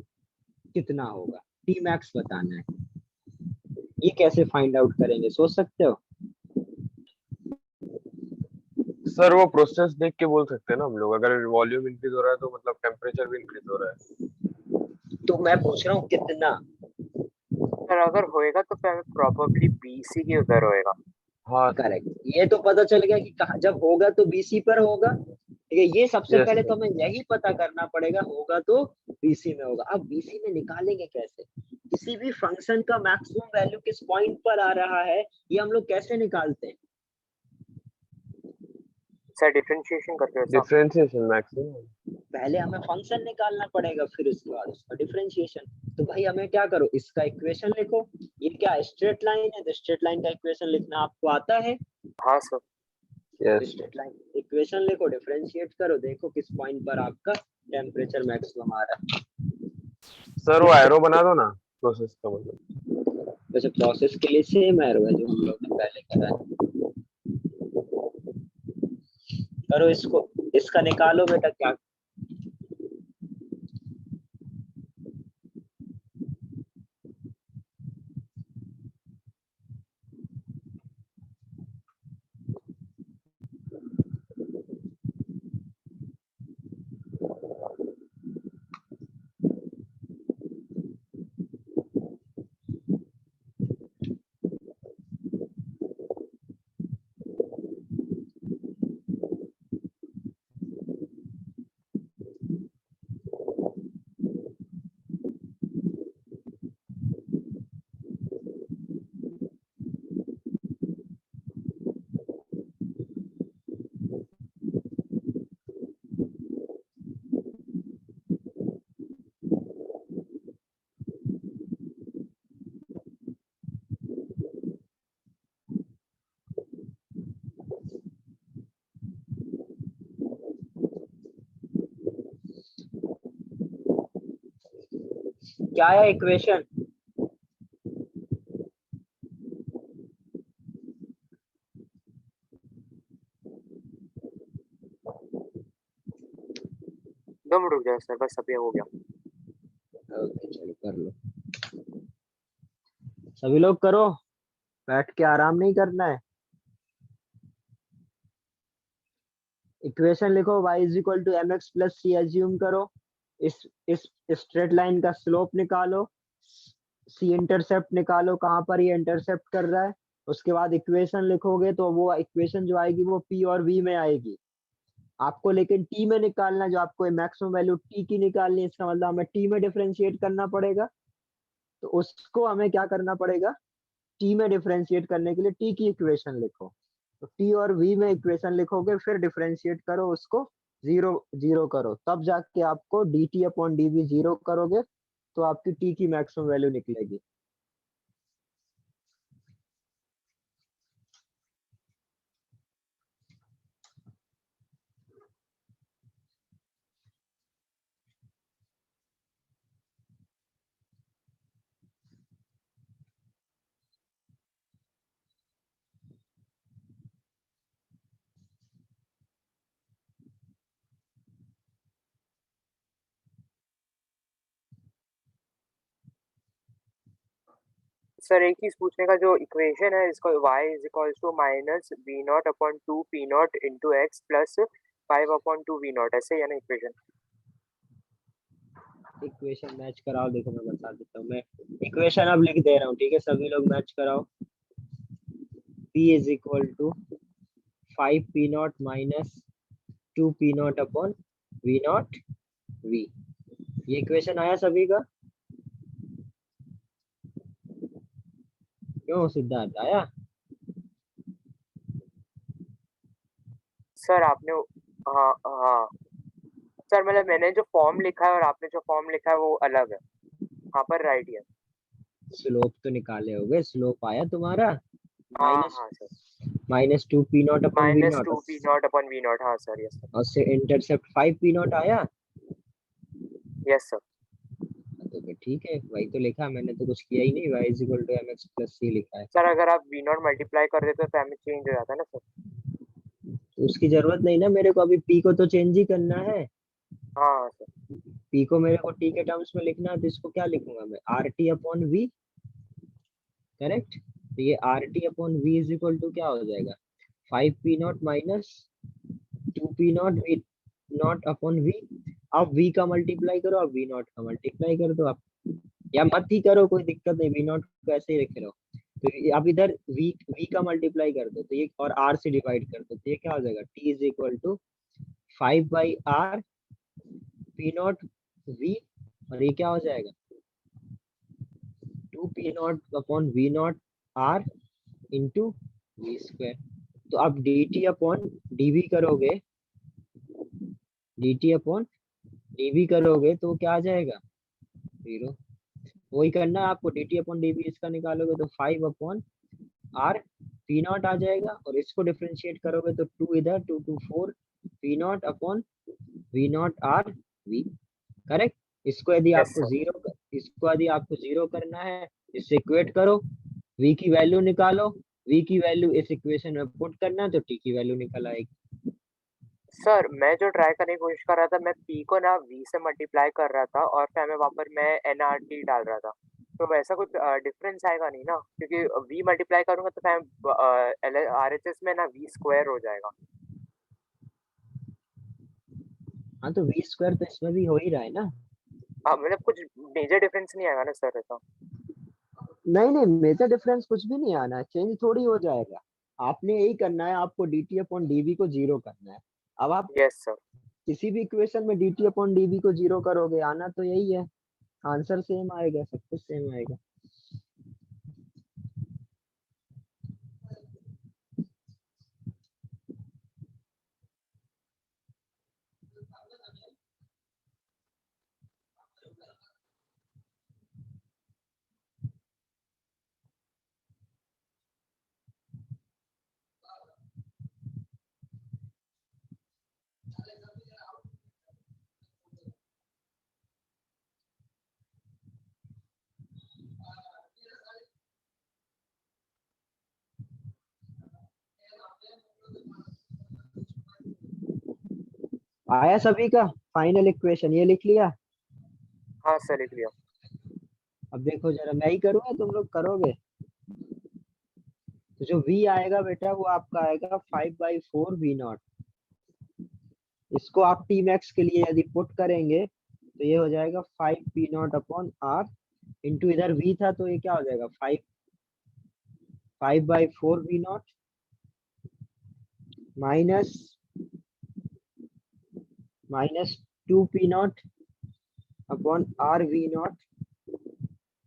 कितना होगा, टी मैक्स बताना है। ये कैसे फाइंड आउट करेंगे, सोच सकते हो? सर वो प्रोसेस देख के बोल सकते हैं ना हम लोग, अगर वॉल्यूम इंक्रीज हो रहा है तो मतलब टेम्परेचर भी इंक्रीज हो रहा है। तो मैं पूछ रहा हूँ कितना। सर अगर होएगा तो फिर प्रोबेबली बीसी के उधर होएगा। हाँ करेक्ट, ये तो पता चल गया कि कहा जब होगा तो बीसी पर होगा। ठीक है, ये सबसे Yes, पहले sir. तो हमें यही पता करना पड़ेगा, होगा तो बीसी में होगा। अब बीसी में निकालेंगे कैसे? किसी भी फंक्शन का मैक्सिमम वैल्यू किस पॉइंट पर आ रहा है, ये हम लोग कैसे निकालते हैं? सर डिफरेंशिएशन करके ऐसा। Differentiation maximum. पहले हमें फंक्शन निकालना पड़ेगा, फिर उसके बाद उसका डिफरेंशिएशन। तो भाई हमें क्या करो, इसका इक्वेशन लिखो। ये क्या स्ट्रेट लाइन है, तो स्ट्रेट लाइन का इक्वेशन लिखना आपको आता है? हाँ sir. Yes straight line equation लिखो, डिफरेंशिएट करो, देखो किस पॉइंट पर आपका टेम्परेचर मैक्सिमम आ रहा है। सर, वो एरो बना दो ना प्रोसेस का मतलब। वैसे प्रोसेस के लिए सेम एरो है जो हम लोग ने पहले करा है। करो इसको, इसका निकालो बेटा क्या। क्या है इक्वेशन? दो मिनट रुक जाओ सर, बस अभी हो गया। ओके चलो कर लो, सभी लोग करो, बैठ के आराम नहीं करना है। इक्वेशन लिखो, y is equal to m x plus c assume करो। इस स्ट्रेट लाइन का स्लोप निकालो, सी इंटरसेप्ट निकालो, कहाँ पर ये इंटरसेप्ट कर रहा है। उसके बाद इक्वेशन लिखोगे तो वो इक्वेशन जो आएगी वो p और v में आएगी। आपको लेकिन t में निकालना, जो आपको मैक्सिमम वैल्यू t की निकालनी है, इसका मतलब हमें t में डिफरेंशिएट करना पड़ेगा। तो उसको हमें क्या करना पड़ेगा, t में डिफरेंशिएट करने के लिए t की इक्वेशन लिखो। तो t और v में इक्वेशन लिखोगे, फिर डिफरेंशिएट करो उसको, जीरो जीरो करो, तब जाके आपको dt अपॉन dv जीरो करोगे तो आपकी t की मैक्सिमम वैल्यू निकलेगी। सर एक चीज पूछने का, जो इक्वेशन है इसको y is equals to minus V naught upon two P naught into x plus 5 upon two V naught, ऐसे ही है ना इक्वेशन? इक्वेशन मैच कराओ, देखो मैं बता देता हूँ। मैं इक्वेशन अब लिख दे रहा हूँ, ठीक है, सभी लोग मैच कराओ। p is equal to 5 P naught minus 2 P naught upon V naught v। ये इक्वेशन आया सभी का? क्यों सिद्धार्थ आया? सर आपने, हाँ हाँ सर, मतलब मैंने जो फॉर्म लिखा है और आपने जो फॉर्म लिखा है वो अलग है, हाँ पर राइट ही है। स्लोप तो निकाले होगे, स्लोप आया तुम्हारा हाँ माइनस हाँ sir, minus 2 P naught upon V minus naught, two P naught upon V naught, हाँ सर, यस और से इंटरसेप्ट 5 पी नॉट आया। Sir, yes sir. तो फिर ठीक है, वही तो लिखा, मैंने तो कुछ किया ही नहीं, y is equal to mx plus c लिखा है। सर अगर आप वी नॉट मल्टीप्लाई कर देते तो हमें चेंज हो जाता है ना सर? तो उसकी जरूरत नहीं ना मेरे को, अभी p को तो चेंज ही करना है। हाँ सर, p को मेरे को t के टर्म्स में लिखना है, तो इसको क्या लिखूंगा मैं, rt अपॉन v, करेक्ट। तो ये rt upon v is equal to क्या हो जाएगा, 5 P naught minus 2 P naught V naught upon v। अब v का मल्टीप्लाई करो, अब v नॉट का मल्टीप्लाई कर दो आप, या मत ही करो, कोई दिक्कत नहीं, वी नॉट को ऐसे ही रखे रहो। तो अब इधर v का मल्टीप्लाई कर दो, तो ये और r से डिवाइड कर दो, तो ये क्या हो जाएगा, t is equal to 5 by r P naught v, और ये क्या हो जाएगा 2 P naught upon V naught r into V square. तो अब dt अपॉन dv करोगे, dt अपॉन dv करोगे तो क्या आ जाएगा, जीरो। वही करना है आपको, dt अपॉन dv इसका निकालोगे तो 5 अपॉन r पी नॉट आ जाएगा, और इसको डिफरेंशिएट करोगे तो 2 इधर 2 2 4 P naught upon V naught R V, correct. इसको यदि यस आपको सर। जीरो, इसको यदि आपको जीरो करना है, इससे इक्वेट करो, v की वैल्यू निकालो, v की वैल्यू इस इक्वेशन में पुट करना, तो t की वैल्यू निकल आएगी। सर मैं जो ट्राई करने की कोशिश कर रहा था, मैं पी को ना वी से मल्टीप्लाई कर रहा था और फिर मैं वहाँ पर मैं एनआरटी डाल रहा था, तो वैसा कुछ डिफरेंस आएगा नहीं ना? क्योंकि वी मल्टीप्लाई करूंगा तो फिर आरएचएस में ना वी स्क्वायर हो जाएगा। हाँ तो वी स्क्वायर तो इसमें भी हो ही रहा है ना। हाँ मतलब कुछ मेजर डिफरेंस नहीं आएगा ना सर ऐसा? नहीं नहीं, मेजर डिफरेंस कुछ भी नहीं आना है, चेंज थोड़ी हो जाएगा। आपने यही करना है, आपको dt अपॉन dv को जीरो करना है। अब आप यस सर। किसी भी इक्वेशन में dt अपॉन dv को जीरो करोगे, आना तो यही है, आंसर सेम आएगा, सब कुछ सेम आएगा। आया सभी का फाइनल इक्वेशन ये लिख लिया? हाँ सर लिख लिया। अब देखो जरा, मैं ही करूँगा तुम लोग करोगे? तो जो v आएगा बेटा वो आपका आएगा 5/4 v0। इसको आप टी मैक्स के लिए यदि पुट करेंगे तो ये हो जाएगा 5 p0 अपॉन r इंटू इधर v था तो ये क्या हो जाएगा 5/4 v0 minus 2 p0 upon r v0।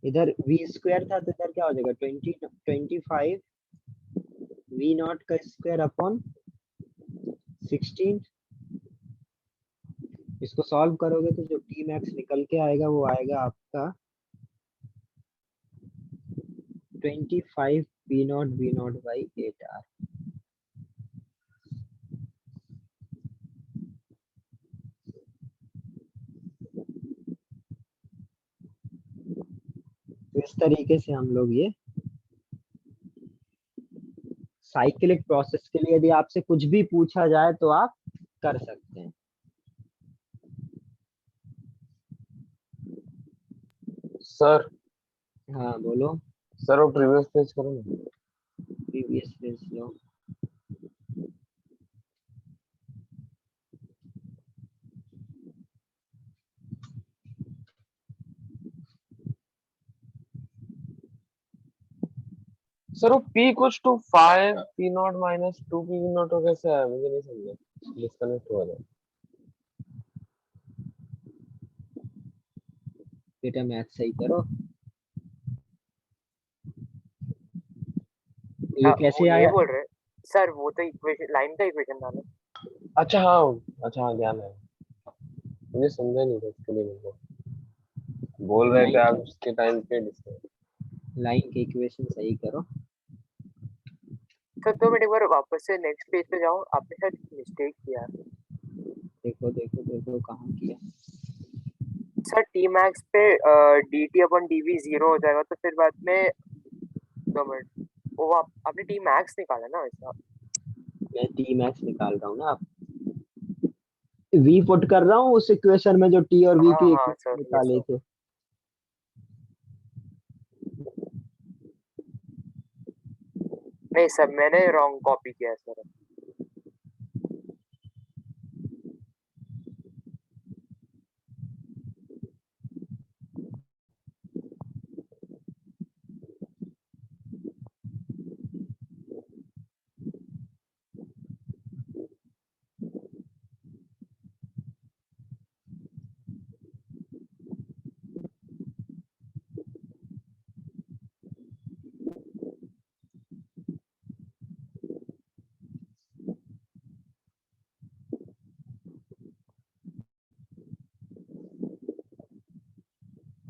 इधर v स्क्वायर था तो इधर क्या हो जाएगा 25 v0 का स्क्वायर अपॉन 16। इसको सॉल्व करोगे तो जो टी मैक्स निकल के आएगा वो आएगा आपका 25 p0 v0 बाई 8r। तो इस तरीके से हम लोग ये साइक्लिक प्रोसेस के लिए यदि आपसे कुछ भी पूछा जाए तो आप कर सकते हैं। सर हाँ बोलो। सर वो प्रीवियस पेज करो ना। प्रीवियस पेज लो। सर वो p equals to 5 p0 minus 2 p0 तो कैसे आया मुझे नहीं समझा, डिस्कनेक्ट हुआ था। बेटा मैथ सही करो। ये हाँ, कैसे वो ये आया? बोल रहे सर, वो तो इक्वेशन लाइन का इक्वेशन था ना। अच्छा हाँ, अच्छा हाँ ध्यान है, मुझे समझा नहीं था इसके लिए मुझे बोल रहे थे आप उसके टाइम पे डिस्कनेक्ट। लाइन के इक्वेशन सही करो। सर 2 मिनट एक बार वापस से नेक्स्ट पेज पे जाओ, आपने शायद मिस्टेक किया है। देखो देखो देखो कहाँ किया। सर टी मैक्स पे dt अपॉन dv 0 हो जाएगा, तो फिर बाद में 2 मिनट वो आपने टी मैक्स निकाला ना ऐसा। मैं टी मैक्स निकाल रहा हूँ ना, आप v पुट कर रहा हूँ उस इक्वेशन में जो t और v हाँ की हाँ इक्वेशन सर, निकाले थे। नहीं सर, मैंने रॉन्ग कॉपी किया है सर।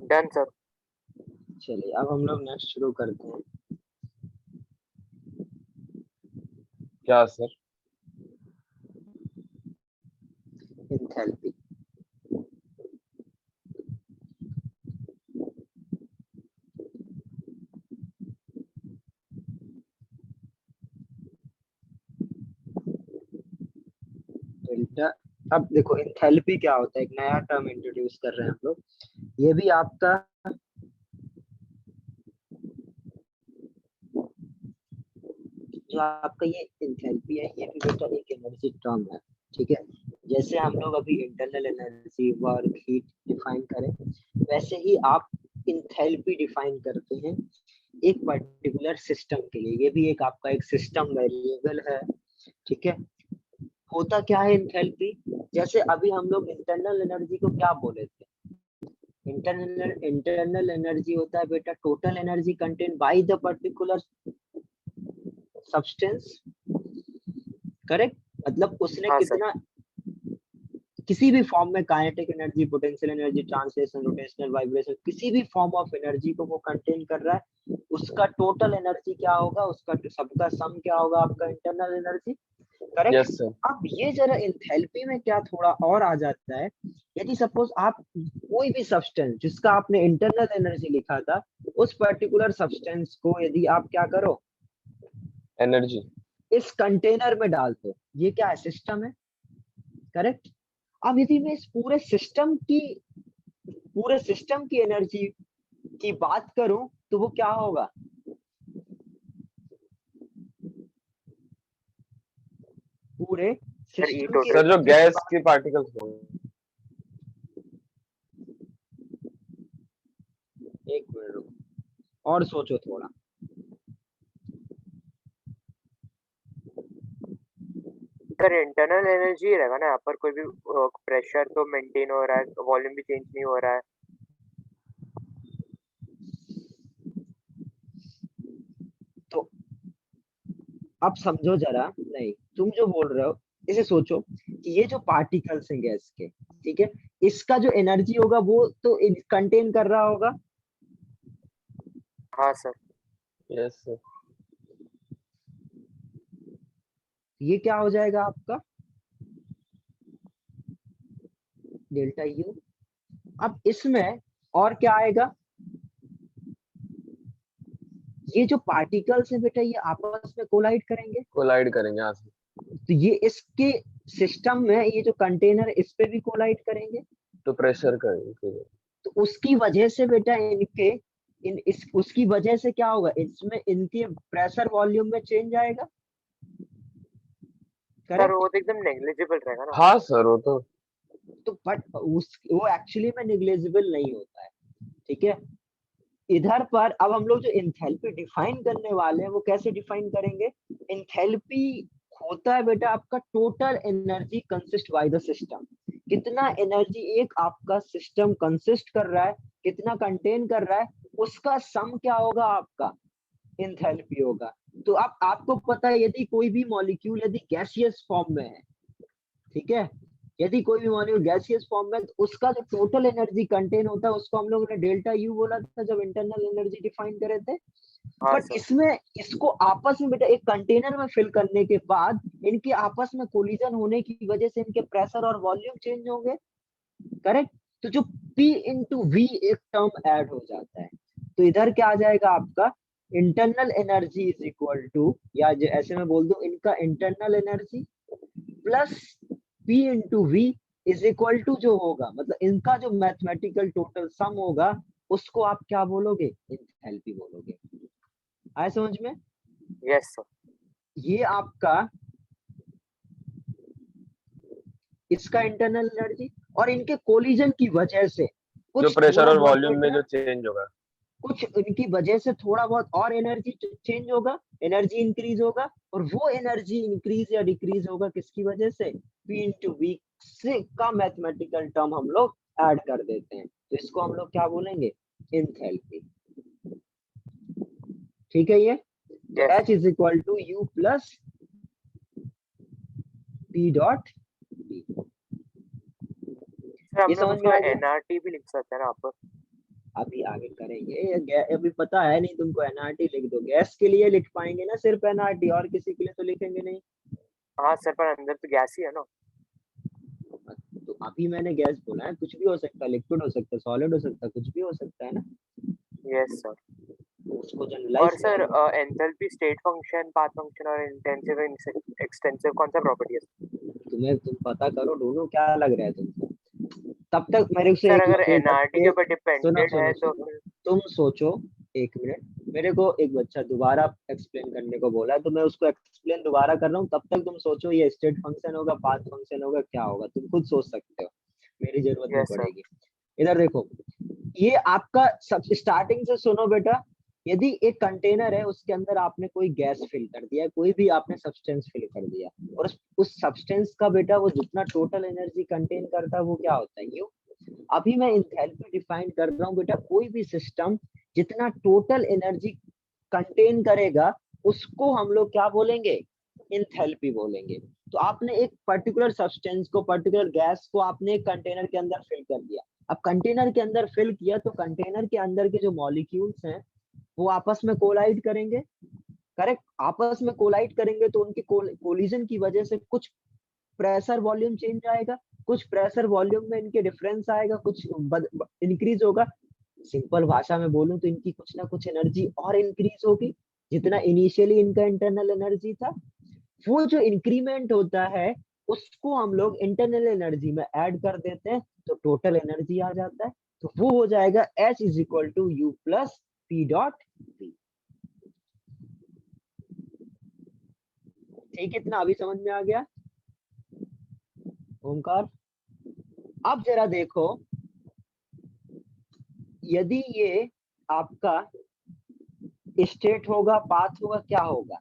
Done sir. चलिए अब हम लोग नेक्स्ट शुरू करते हैं। क्या सर? एंथैल्पी। डेल्टा। अब देखो एंथैल्पी क्या होता है, एक नया टर्म इंट्रोड्यूस कर रहे हैं हम लोग। ये भी आपका जो आपका ये एंथैल्पी है ये भी बेटा एक एनर्जी टर्म है, ठीक है। जैसे हम लोग अभी internal energy, work, heat define करें, वैसे ही आप एंथैल्पी डिफाइन करते हैं एक पर्टिकुलर सिस्टम के लिए। ये भी एक आपका एक सिस्टम वेरिएबल है, ठीक है। होता क्या है एंथैल्पी, जैसे अभी हम लोग इंटरनल एनर्जी को क्या बोले थे, इंटरनल एनर्जी होता है बेटा total energy content by the particular substance, correct. मतलब उसने हाँ सर। कितना किसी भी फॉर्म में kinetic energy, potential energy, translation, rotational, vibration, किसी भी फॉर्म ऑफ एनर्जी को वो कंटेन कर रहा है, उसका टोटल एनर्जी क्या होगा, उसका सबका सम क्या होगा, आपका internal energy, correct. Yes sir. अब ये जरा एंथैल्पी में क्या थोड़ा और आ जाता है, यदि सपोज आप कोई भी सब्सटेंस जिसका आपने इंटरनल एनर्जी लिखा था, उस पर्टिकुलर सब्सटेंस को यदि आप क्या करो, एनर्जी इस कंटेनर में डाल दो, ये क्या है, सिस्टम है, करेक्ट। अब यदि मैं इस पूरे सिस्टम की एनर्जी की बात करूं तो वो क्या होगा? पूरे सर ई सिस्टम की सर जो एनर्जी गैस के पार्टिकल्स होंगे, एक मिनट रुको और सोचो थोड़ा। सर इंटरनल एनर्जी रहेगा ना यहाँ पर, कोई भी प्रेशर तो मेंटेन हो रहा है, वॉल्यूम भी चेंज नहीं हो रहा है। तो अब समझो जरा, नहीं तुम जो बोल रहे हो इसे सोचो कि ये जो पार्टिकल्स हैं गैस के, ठीक है, इसका जो एनर्जी होगा वो तो कंटेन कर रहा होगा। हाँ सर। यस सर, ये क्या हो जाएगा आपका डेल्टा यू। अब इसमें और क्या आएगा? ये जो पार्टिकल्स हैं बेटा ये आपस में कोलाइड करेंगे, कोलाइड करेंगे यहाँ से। तो ये इसके सिस्टम में ये जो कंटेनर इस पे भी कोलाइड करेंगे, तो प्रेशर करेंगे। तो उसकी वजह से बेटा इनके उसकी वजह से क्या होगा? इसमें इनके प्रेशर वॉल्यूम में चेंज आएगा। Sir correct? वो तो एकदम नेग्लिजिबल रहेगा ना। हाँ सर, वो तो तो बट वो एक्चुअली में नेग्लिजिबल नहीं होता है, ठीक है। इधर पर अब हम लोग जो एंथैल्पी डिफाइन करने वाले हैं वो कैसे डिफाइन करेंगे? एंथैल्पी होता है बेटा आपका total energy consist by the system. कितना एनर्जी एक आपका सिस्टम कंसिस्ट कर रहा है, कितना कंटेन कर रहा है, उसका सम क्या होगा? आपका एंथैल्पी होगा। तो अब आपको पता है यदि कोई भी मॉलिक्यूल यदि गैसियस फॉर्म में है, ठीक है, यदि कोई भी मॉलिक्यूल गैसियस फॉर्म में, तो उसका जो टोटल एनर्जी कंटेन होता है उसको हम लोगों ने डेल्टा यू बोला था जब इंटरनल एनर्जी डिफाइन करे थे। हाँ बट सर। इसमें इसको आपस में बेटा एक कंटेनर में फिल करने के बाद इनके आपस में कोलिजन होने की वजह से इनके प्रेशर और वॉल्यूम चेंज होंगे। करेक्ट? तो जो P इंटू वी एक टर्म ऐड हो जाता है, तो इधर क्या आ जाएगा आपका internal energy is equal to, या ऐसे में बोल दो इनका internal energy plus P into V is equal to जो होगा, मतलब इनका जो मैथमेटिकल टोटल सम होगा उसको आप क्या बोलोगे? एंथैल्पी बोलोगे। आया समझ में? Yes sir. ये आपका इसका इंटरनल एनर्जी और इनके कोलिजन की वजह से जो कुछ प्रेशर थोड़ा और बहुत वॉल्यूम में बेटा, जो चेंज होगा, कुछ इनकी वजह से थोड़ा बहुत और एनर्जी चेंज होगा, एनर्जी इंक्रीज होगा, और वो एनर्जी इंक्रीज या डिक्रीज होगा किसकी वजह से? P इंटू वी से का मैथमेटिकल टर्म हम लोग ऐड कर देते हैं, तो इसको हम लोग क्या बोलेंगे? एंथैल्पी। ठीक है? ये तो Yes. H is equal to U plus P dot B. Sir हम ये लोग समझ उसको में आ गया? एनआरटी भी लिख सकते हैं ना आप? अभी आगे करेंगे, अभी पता है नहीं तुमको, एनआरटी लिख दो। गैस के लिए लिख पाएंगे ना सिर्फ एनआरटी, और किसी के लिए तो लिखेंगे नहीं। हाँ सर, पर अंदर तो गैस ही है ना। तो अभी मैंने गैस बोला है, कुछ भी हो सकता है, लिक्विड हो सकता है, सॉलिड हो सकता है, कुछ भी हो सकता है ना, यस सर। तो उसको और जनरलाइज सर करेंगे। Enthalpy state function, path function और इंटेंसिव एक्सटेंसिव कौन सा प्रॉपर्टी है? तुम पता करो, ढूंढो क्या लग रहा है तुमको। तब तक मेरे से सर एक अगर एक एनआरटी के ऊपर सुनो डिपेंडेंट है सुनो तो सुनो, फिर तुम सोचो एक मिनट। मेरे को एक बच्चा दोबारा एक्सप्लेन करने को बोला है, तो मैं उसको एक्सप्लेन दोबारा कर रहा हूँ। तब तक तुम सोचो ये स्टेट फंक्शन होगा, पाथ फंक्शन होगा, क्या होगा, तुम खुद सोच सकते हो, मेरी जरूरत नहीं यस सर। पड़ेगी। इधर देखो, ये आपका सब स्टार्टिंग से सुनो बेटा। यदि एक कंटेनर है, उसके अंदर आपने कोई गैस फिल कर दिया, कोई भी आपने सब्सटेंस फिल कर दिया, और उस सब्सटेंस का बेटा वो जितना टोटल एनर्जी कंटेन करता है वो क्या होता है? यू। अभी मैं एंथैल्पी डिफाइन कर रहा हूँ बेटा, कोई भी सिस्टम जितना टोटल एनर्जी कंटेन करेगा उसको हम लोग क्या बोलेंगे? एंथैल्पी बोलेंगे। तो आपने एक पर्टिकुलर सब्सटेंस को, पर्टिकुलर गैस को आपने एक कंटेनर के अंदर फिल कर दिया। अब कंटेनर के अंदर फिल किया तो कंटेनर के अंदर के जो मॉलिक्यूल्स हैं वो आपस में कोलाइड करेंगे। करेक्ट? आपस में कोलाइड करेंगे तो उनकी कोलिजन की वजह से कुछ प्रेशर वॉल्यूम चेंज आएगा, कुछ प्रेशर वॉल्यूम में इनके डिफरेंस आएगा, कुछ इंक्रीज होगा। सिंपल भाषा में बोलूं तो इनकी कुछ ना कुछ एनर्जी और इंक्रीज होगी। जितना इनिशियली इनका इंटरनल एनर्जी था, वो जो इंक्रीमेंट होता है उसको हम लोग इंटरनल एनर्जी में ऐड कर देते हैं तो टोटल एनर्जी आ जाता है। तो वो हो जाएगा H is equal to U plus P dot V. ठीक, इतना अभी समझ में आ गया ओमकार? अब जरा देखो, यदि ये आपका स्टेट होगा, पाथ होगा, क्या होगा?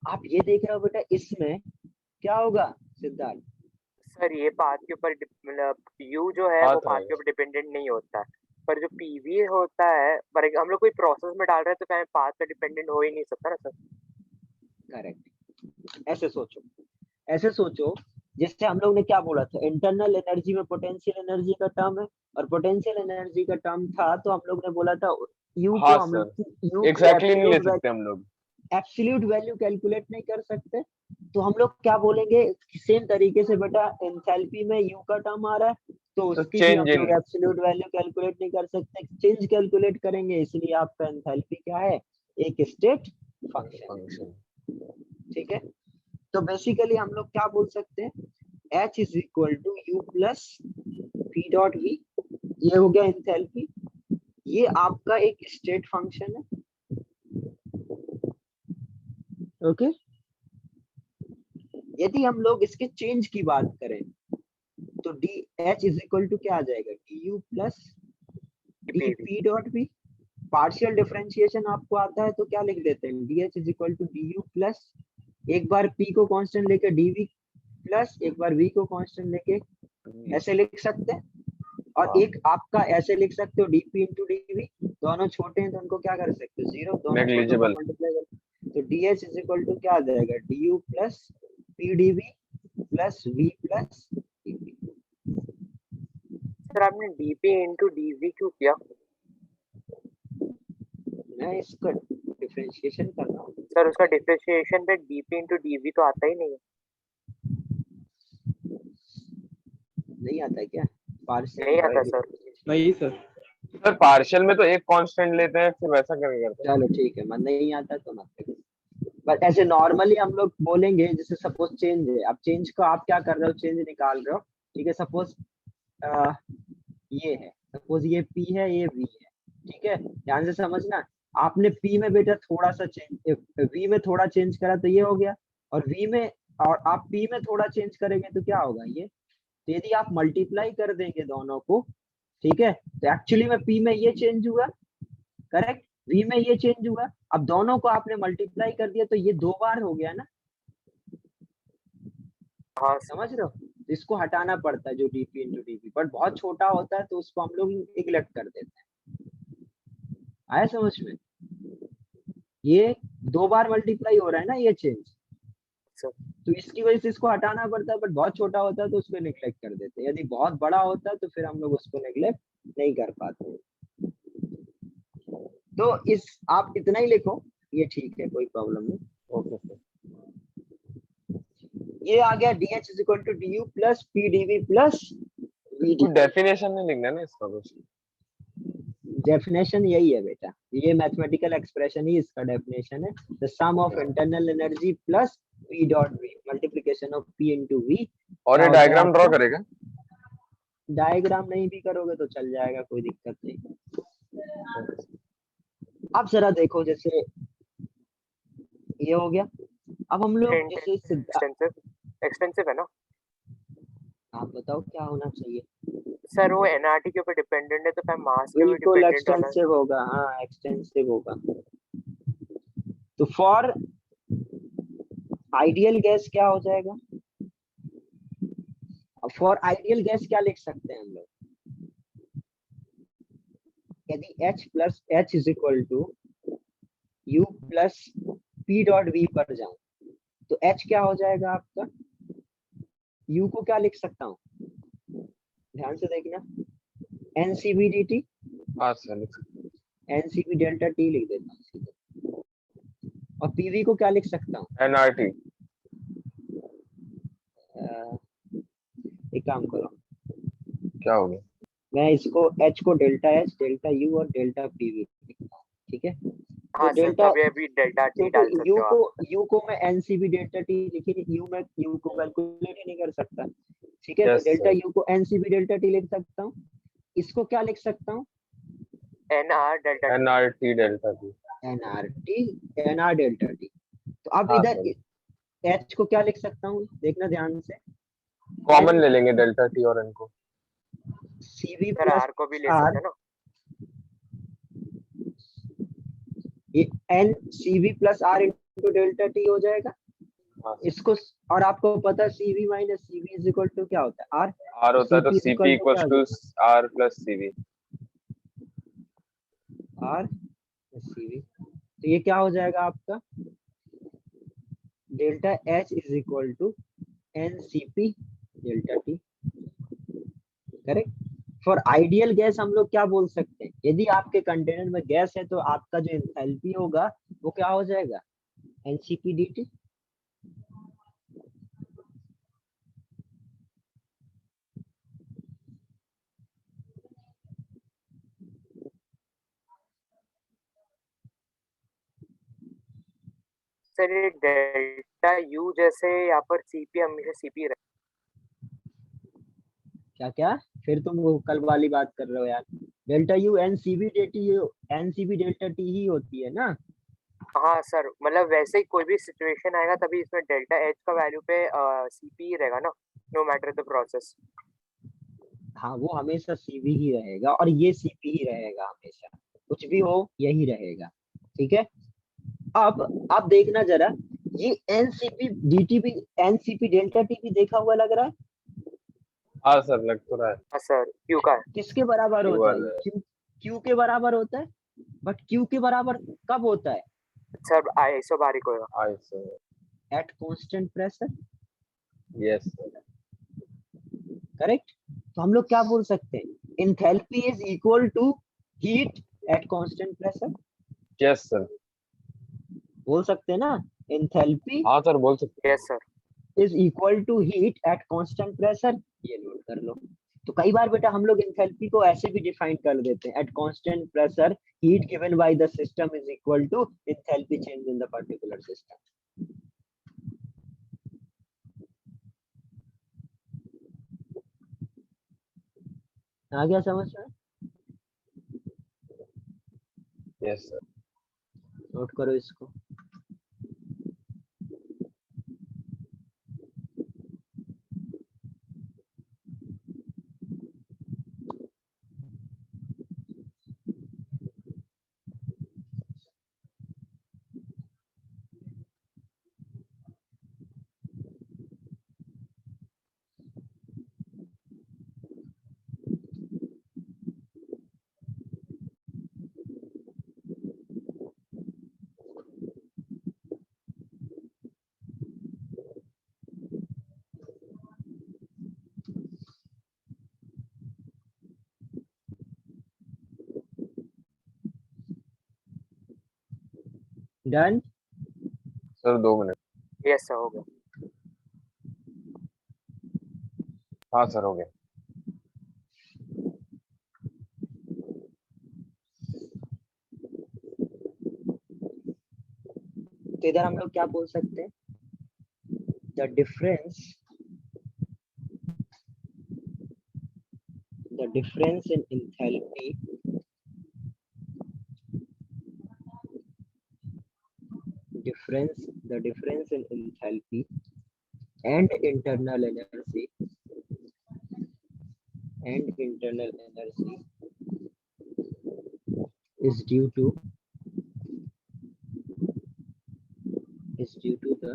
आप ये देख रहे हो बेटा, इसमें क्या होगा सिद्धार्थ? सर ये पाथ के ऊपर मतलब यू जो है वो पाथ पाथ रहेगा। के ऊपर डिपेंडेंट नहीं होता है, पर जो पीवी होता है, पर हम लोग कोई प्रोसेस में डाल रहे हैं तो क्या पाथ पे डिपेंडेंट हो ही नहीं सकता ना सर। करेक्ट। ऐसे सोचो, ऐसे सोचो, जैसे हम लोग ने क्या बोला था, इंटरनल एनर्जी में पोटेंशियल एनर्जी का टर्म है और पोटेंशियल एनर्जी का टर्म था, तो हम लोग ने बोला था यू हाँ को हम सर, यू एग्जैक्टली नहीं ले सकते हम लोग। एब्सोल्यूट वैल्यू कैलकुलेट नहीं कर सकते, तो हम लोग क्या बोलेंगे, सेम तरीके से बेटा एंथैल्पी में यू का टर्म आ रहा है तो उसकी भी हम change लोग in- एब्सोल्यूट वैल्यू कैलकुलेट नहीं कर सकते, चेंज कैलकुलेट करेंगे, इसलिए आपका एंथैल्पी क्या है, एक स्टेट फंक्शन। फंक्शन। ठीक है, तो बेसिकली हम लोग क्या बोल सकते हैं, H is equal to U plus P dot V, ये हो गया एंथैल्पी, ये आपका एक स्टेट फंक्शन है। ओके, यदि हम लोग इसके चेंज की बात करें तो D H is equal to क्या आ जाएगा, D U plus D P dot B. Partial differentiation आपको आता है तो क्या लिख देते हैं, D H is equal to D U plus, एक बार पी को कांस्टेंट लेके डी वी प्लस एक बार वी को कांस्टेंट लेके, ऐसे लिख सकते हैं। और एक आपका ऐसे लिख सकते हो डीपी इंटू डीवी, दोनों छोटे हैं तो उनको क्या कर सकते हो, जीरो, दोनों छोटों को Negligible। मल्टीप्लाई कर, तो D H is equal to क्या आ जाएगा, D U plus P D V plus V plus DV. Sir आपने डीपी इंटू डीवी क्यों किया? मैं इसका डिफरेंशिएशन कर रहा हूँ सर उसका डिफरेंशिएशन पे डीपी इंटू डीवी तो आता ही नहीं है। नहीं आता है क्या, पार्शियल नहीं आता सर। नहीं सर। सर पार्शियल में तो एक कांस्टेंट लेते हैं, फिर वैसा करके करते हैं। चलो ठीक है, मन नहीं आता तो मत करो, बट ऐसे नॉर्मली हम लोग बोलेंगे, जैसे सपोज चेंज है, अब चेंज को आप क्या कर रहे हो, चेंज निकाल रहे हो, ठीक है, सपोज ये है, सपोज ये P है, ये V है, ठीक है, ध्यान से समझना, आपने P में बेटा थोड़ा सा चेंज, V में थोड़ा चेंज करा तो ये हो गया, और V में, और आप P में थोड़ा चेंज करेंगे तो क्या होगा ये, तो यदि आप मल्टीप्लाई कर देंगे दोनों को, ठीक है, तो एक्चुअली में P में ये चेंज हुआ, करेक्ट, V में ये चेंज हुआ, अब दोनों को आपने मल्टीप्लाई कर दिया तो ये दो बार हो गया ना, हाँ समझ रहे हो, तो इसको हटाना पड़ता है जो डीपी इंटू डीपी, बट बहुत छोटा होता है तो उसको हम लोग निगलेक्ट कर देते हैं। आया समझ में, ये दो बार मल्टीप्लाई हो रहा है ना ये चेंज, तो इसकी वजह से इसको हटाना पड़ता है, बट बहुत छोटा होता है तो उसको निगलेक्ट कर देते हैं, यदि बहुत बड़ा होता है तो फिर हम लोग उसको निगलेक्ट नहीं कर पाते। तो इस आप इतना ही लिखो, ये ठीक है, कोई प्रॉब्लम नहीं। Okay sir. ये आ गया D H is equal to D U plus P D V plus V D. Definition नहीं लिखना है ना इसका कुछ? डेफिनेशन यही है बेटा, ये मैथमेटिकल एक्सप्रेशन ही इसका डेफिनेशन है, the sum of internal energy plus P dot V multiplication of P into V. और ये डायग्राम ड्रॉ करेगा? डायग्राम नहीं भी करोगे तो चल जाएगा, कोई दिक्कत नहीं। अब जरा देखो, जैसे ये हो गया, अब हम लोग जैसे एक्सटेंसिव है ना। आप बताओ क्या होना चाहिए, सर वो एनआरटी के ऊपर डिपेंडेंट है तो फिर मास के ऊपर बिल्कुल डिपेंडेंट होना है। एक्सटेंसिव होगा, हाँ एक्सटेंसिव होगा। तो फॉर आइडियल गैस क्या हो जाएगा, अब फॉर आइडियल गैस क्या लिख सकते हैं हम लोग, यदि H plus H is equal to U plus P dot V पर जाऊं तो H क्या हो जाएगा आपका, U को क्या लिख सकता हूँ, ध्यान से देखना, NCV/dt, हाँ सर लिख सकते हैं। NCV डेल्टा T लिख देता हूँ सीधे, और PV को क्या लिख सकता हूँ, NRT। एक काम करो, क्या हो गया? मैं इसको H को डेल्टा H डेल्टा U और डेल्टा PV लिखता हूँ, ठीक है, हाँ सर, तो डेल्टा अभी डेल्टा टी तो डाल सकते यू हो को आप। यू को मैं एनसीबी डेल्टा टी लिखी, यू मैं यू को कैलकुलेट ही नहीं कर सकता, ठीक है। तो Yes, डेल्टा sir. यू को एनसीबी डेल्टा टी लिख सकता हूँ। इसको क्या लिख सकता हूँ? NR delta T. NRT delta T. NR delta T. तो अब हाँ इधर सर, एच को क्या लिख सकता हूँ, देखना ध्यान से। कॉमन ले लेंगे डेल्टा T और N को। सीवी सर प्लस आर को भी ले आर, सकते हैं ना। N CV plus R into delta T हो जाएगा। हाँ सर, इसको और आपको पता है CV minus CV is equal to क्या होता है? आर। R होता है तो CP CP equal to equals to R plus CV. R CV. तो ये क्या हो जाएगा आपका? Delta H is equal to N CP delta T, correct. For ideal gas हम लोग क्या बोल सकते हैं? यदि आपके कंटेनर में गैस है तो आपका जो एंथैल्पी होगा वो क्या हो जाएगा? NCP DT. सर ये डेल्टा यू जैसे यहाँ पर सीपी हमेशा सीपी रहे। क्या क्या? फिर तुम वो कल वाली बात कर रहे हो यार। Delta U NCB DT, NCB delta T ही होती है ना। हाँ सर, मतलब वैसे ही कोई भी सिचुएशन आएगा तभी इसमें डेल्टा एच का वैल्यू पे सीपी ही रहेगा ना, नो मैटर द प्रोसेस। हाँ वो हमेशा सीवी ही रहेगा और ये सीपी ही रहेगा हमेशा, कुछ भी हो यही रहेगा, ठीक है। अब आप देखना जरा, ये एनसीपी डीटी भी, एनसीपी डेल्टा टी भी देखा हुआ लग रहा है। हाँ सर, लग तो रहा है। हाँ सर, क्यू का है। किसके बराबर Q होता है? वाला है। क्यू, क्यू के बराबर होता है। बट क्यू के बराबर कब होता है? सर आइसोबारिक होगा। I sir. At constant pressure, Yes sir. Correct. तो हम लोग क्या बोल सकते हैं? Enthalpy is equal to heat at constant pressure, Yes sir. बोल सकते हैं ना। एंथैल्पी हाँ सर, बोल सकते हैं। Yes sir. Is equal to heat at constant pressure. ये नोट कर लो। तो कई बार बेटा हम लोग एंथैल्पी को ऐसे भी डिफाइन कर देते हैं, at constant pressure heat given by the system is equal to enthalpy change in the particular system. आ गया समझ में? Yes sir. नोट करो इसको। डन। सर 2 मिनट। यस सर, हो गया। हाँ सर, हो गया। तो इधर हम लोग क्या बोल सकते हैं? The difference in enthalpy the difference in enthalpy and internal energy is due to the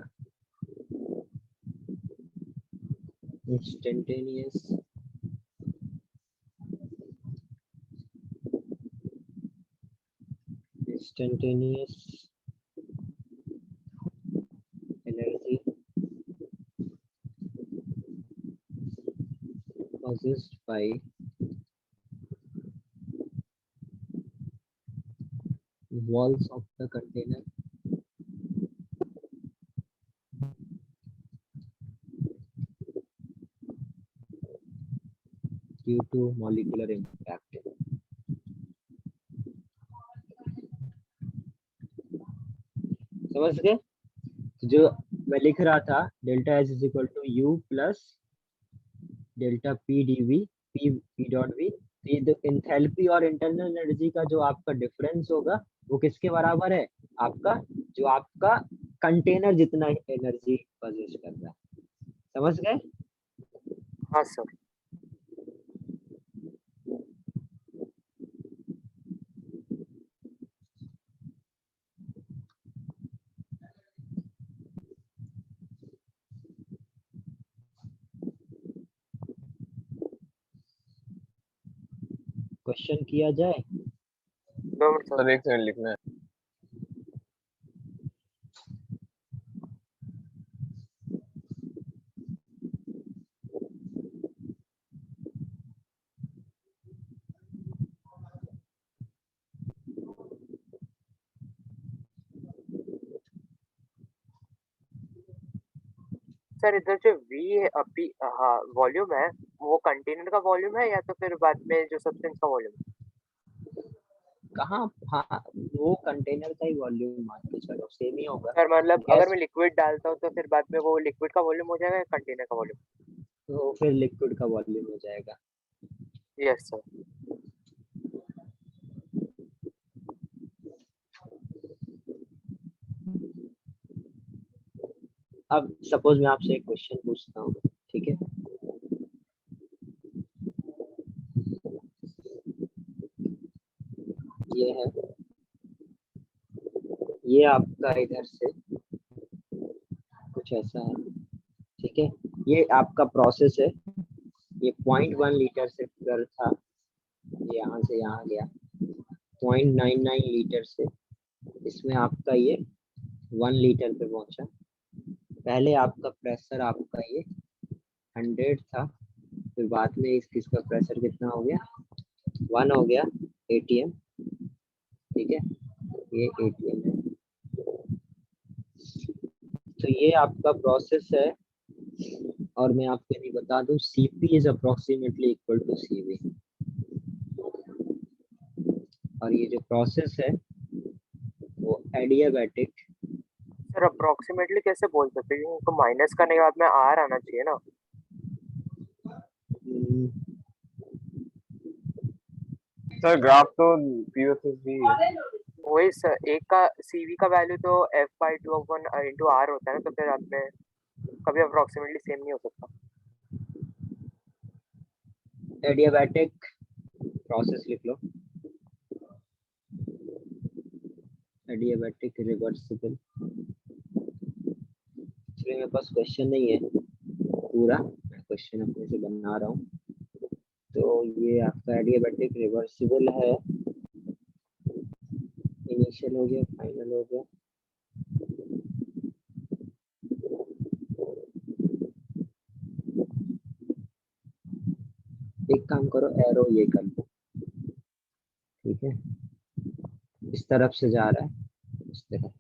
instantaneous energy possessed by walls of the container due to molecular impact. समझ गए? तो जो मैं लिख रहा था delta H is equal to U plus delta P D V P dot V. ये enthalpy और इंटरनल एनर्जी का जो आपका डिफरेंस होगा वो किसके बराबर है? आपका जो आपका कंटेनर जितना एनर्जी पजेस कर रहा है। समझ गए? हाँ सर। क्वेश्चन किया जाए? 2 मिनट सर। सर 1 सेकंड लिखना है। सर इधर जो वी है अभी, हाँ वॉल्यूम है, वो कंटेनर का वॉल्यूम है या तो फिर बाद में जो सब्सटेंस का वॉल्यूम है? कहाँ? हाँ, वो कंटेनर का ही वॉल्यूम मान के चलो, सेम ही होगा। सर मतलब गैस अगर मैं लिक्विड डालता हूँ तो फिर बाद में वो लिक्विड का वॉल्यूम हो जाएगा या कंटेनर का वॉल्यूम? तो फिर लिक्विड का वॉल्यूम हो जाएगा। Yes sir. अब सपोज मैं आपसे एक क्वेश्चन पूछता हूँ, ठीक है? ये है, ये आपका इधर से कुछ ऐसा है, ठीक है? ये आपका प्रोसेस है, ये 0.1 लीटर से फिगर था, ये यहाँ से यहाँ गया 0.99 लीटर से, इसमें आपका ये 1 लीटर पे पहुंचा। पहले आपका प्रेशर आपका ये 100 था, फिर बाद में इसका प्रेशर कितना हो गया? 1 हो गया एटीएम, ठीक है? ये एटीएम है। तो ये आपका प्रोसेस है, और मैं आपको ये बता दूं Cp is approximately equal to Cv। और ये जो प्रोसेस है वो एडियाबैटिक। सर अप्रोक्सीमेटली कैसे बोल सकते हैं, क्योंकि माइनस करने के बाद में आर आना चाहिए ना। सर ग्राफ तो पी वर्सेस वी है। वही सर, एक का सीवी का वैल्यू तो f/2/1 इंटू आर होता है ना, तो फिर बाद में कभी अप्रोक्सीमेटली सेम नहीं हो सकता। एडियाबैटिक प्रोसेस लिख लो, एडियाबैटिक रिवर्सिबल। एक्चुअली मेरे पास क्वेश्चन नहीं है पूरा, मैं क्वेश्चन अपने से बना रहा हूँ। तो ये आपका एडियाबैटिक रिवर्सिबल है, इनिशियल हो गया, फाइनल हो गया। एक काम करो, एरो ये कर लो, ठीक है? इस तरफ से जा रहा है, इस तरफ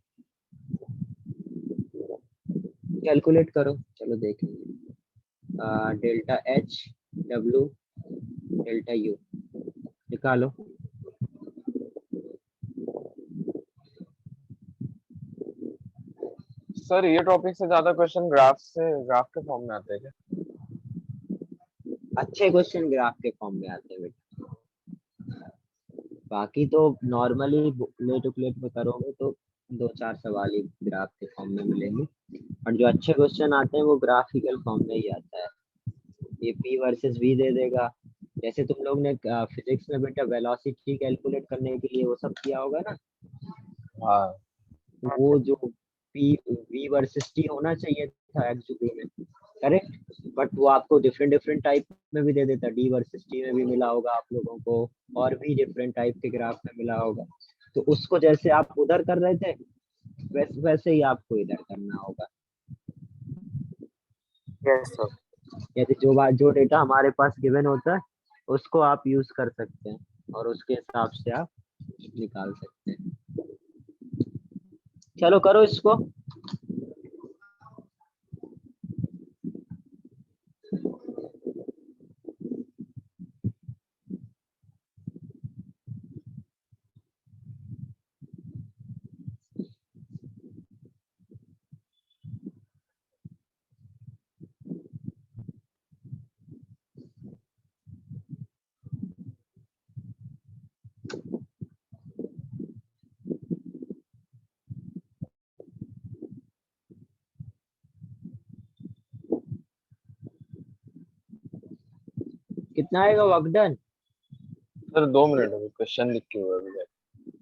कैलकुलेट करो, चलो देखेंगे। Delta H W delta U निकालो। सर ये टॉपिक से ज्यादा क्वेश्चन ग्राफ के फॉर्म में आते हैं क्या? अच्छे क्वेश्चन ग्राफ के फॉर्म में आते हैं बेटा, बाकी तो नॉर्मली लेट में करोगे तो 2-4 सवाल ही ग्राफ के फॉर्म में मिलेंगे, और जो अच्छे क्वेश्चन आते हैं वो ग्राफिकल फॉर्म में ही आता है। ये p वर्सेस v दे देगा, जैसे तुम लोग ने फिजिक्स में बेटा वेलोसिटी कैलकुलेट करने के लिए वो सब किया होगा ना, हाँ वो जो p v वर्सेस t होना चाहिए था एक्चुअली में, करेक्ट? बट वो आपको डिफरेंट डिफरेंट टाइप में भी दे देता, d वर्सेस t में भी मिला होगा आप लोगों को, और भी डिफरेंट टाइप के ग्राफ में मिला होगा। तो उसको जैसे आप उधर कर रहे थे वैसे ही आपको इधर करना होगा। Yes sir. यदि जो डेटा हमारे पास गिवन होता है उसको आप यूज कर सकते हैं, और उसके हिसाब से आप निकाल सकते हैं। चलो करो इसको। कितना आएगा वर्क डन? सर 2 मिनट अभी क्वेश्चन लिख के हुआ अभी जाके।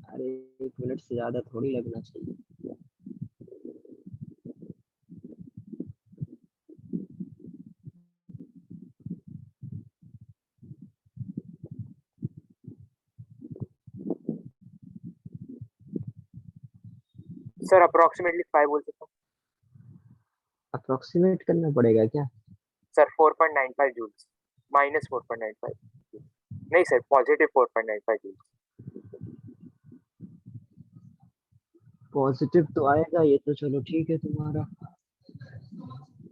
अरे 1 मिनट से ज्यादा थोड़ी लगना चाहिए। सर अप्रोक्सीमेटली 5 बोल सकता हूँ। अप्रोक्सीमेट करना पड़ेगा क्या? सर 4.95 जूल्स माइनस 4.95 नहीं सर पॉजिटिव 4.95 जूल्स। पॉजिटिव तो आएगा, ये तो चलो ठीक है तुम्हारा,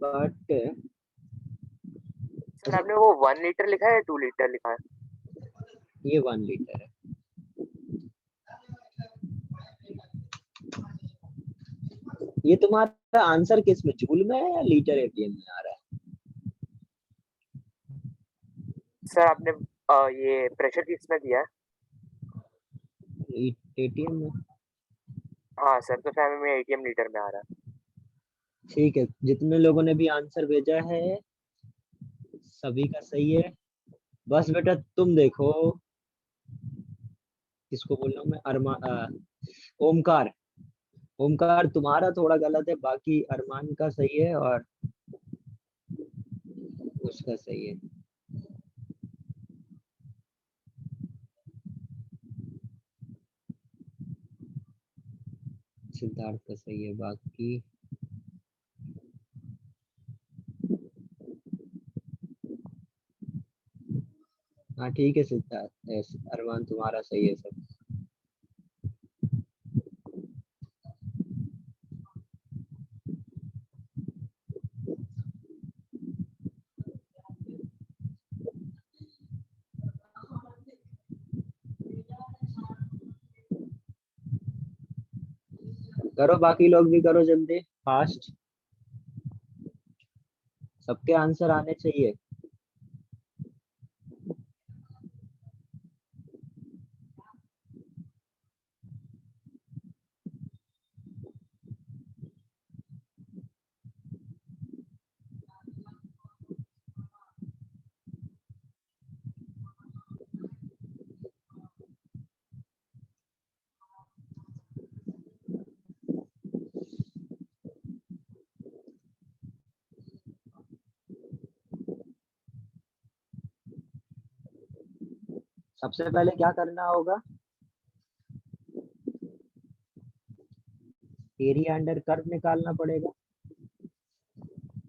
बट सर आपने वो 1 लीटर लिखा है या 2 लीटर लिखा है? ये 1 लीटर है। ये तुम्हारा आंसर किस में, जूल में है या लीटर एटीएम में आ रहा है? सर आपने ये प्रेशर किस में दिया है? एटीएम में। हाँ सर तो फिर हमें एटीएम लीटर में आ रहा है। ठीक है, जितने लोगों ने भी आंसर भेजा है सभी का सही है। बस बेटा तुम देखो, किसको बोल रहा हूँ मैं, ओमकार। ओमकार तुम्हारा थोड़ा गलत है, बाकी अरमान का सही है और उसका सही है। सिद्धार्थ का सही है, बाकी हाँ ठीक है सिद्धार्थ, अरमान तुम्हारा सही है सब। करो, बाकी लोग भी करो जल्दी, फास्ट, सबके आंसर आने चाहिए। सबसे पहले क्या करना होगा, एरिया अंडर कर्व निकालना पड़ेगा।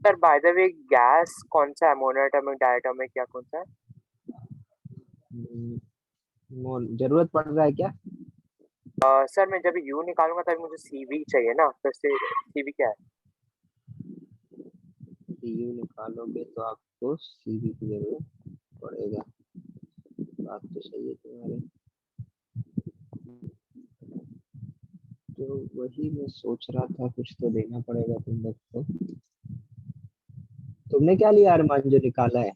Sir by the way gas कौन सा है, मोनोएटॉमिक डायटोमिक या कौन सा है? जरूरत पड़ रहा है क्या? सर मैं जब यू निकालूंगा तभी मुझे सीवी चाहिए ना, तो सीवी क्या है? सीयू निकालोगे तो आपको सीवी की जरूरत पड़ेगा, बात तो सही है तुम्हारी। तो वही मैं सोच रहा था, कुछ तो देना पड़ेगा तुम लोग को। तुमने क्या लिया अरमान जो निकाला है?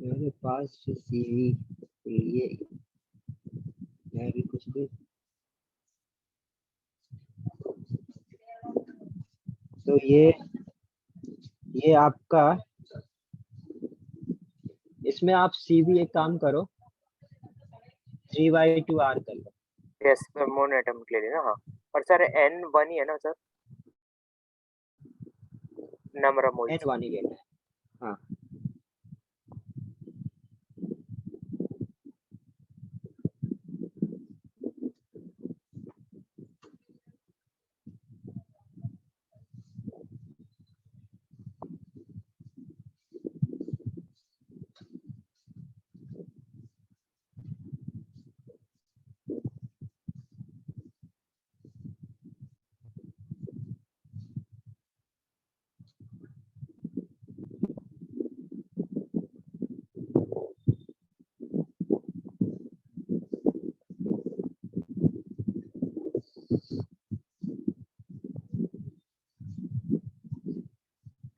मेरे पास जो सीवी लिए मैं भी कुछ भी, तो ये आपका, इसमें आप सीवी एक काम करो, 3/2 R कर लो। यस मोनोएटॉमिक ले लेना। हाँ और सर एन 1 ही है ना sir, number of moles? N1 ही लेना है, हाँ।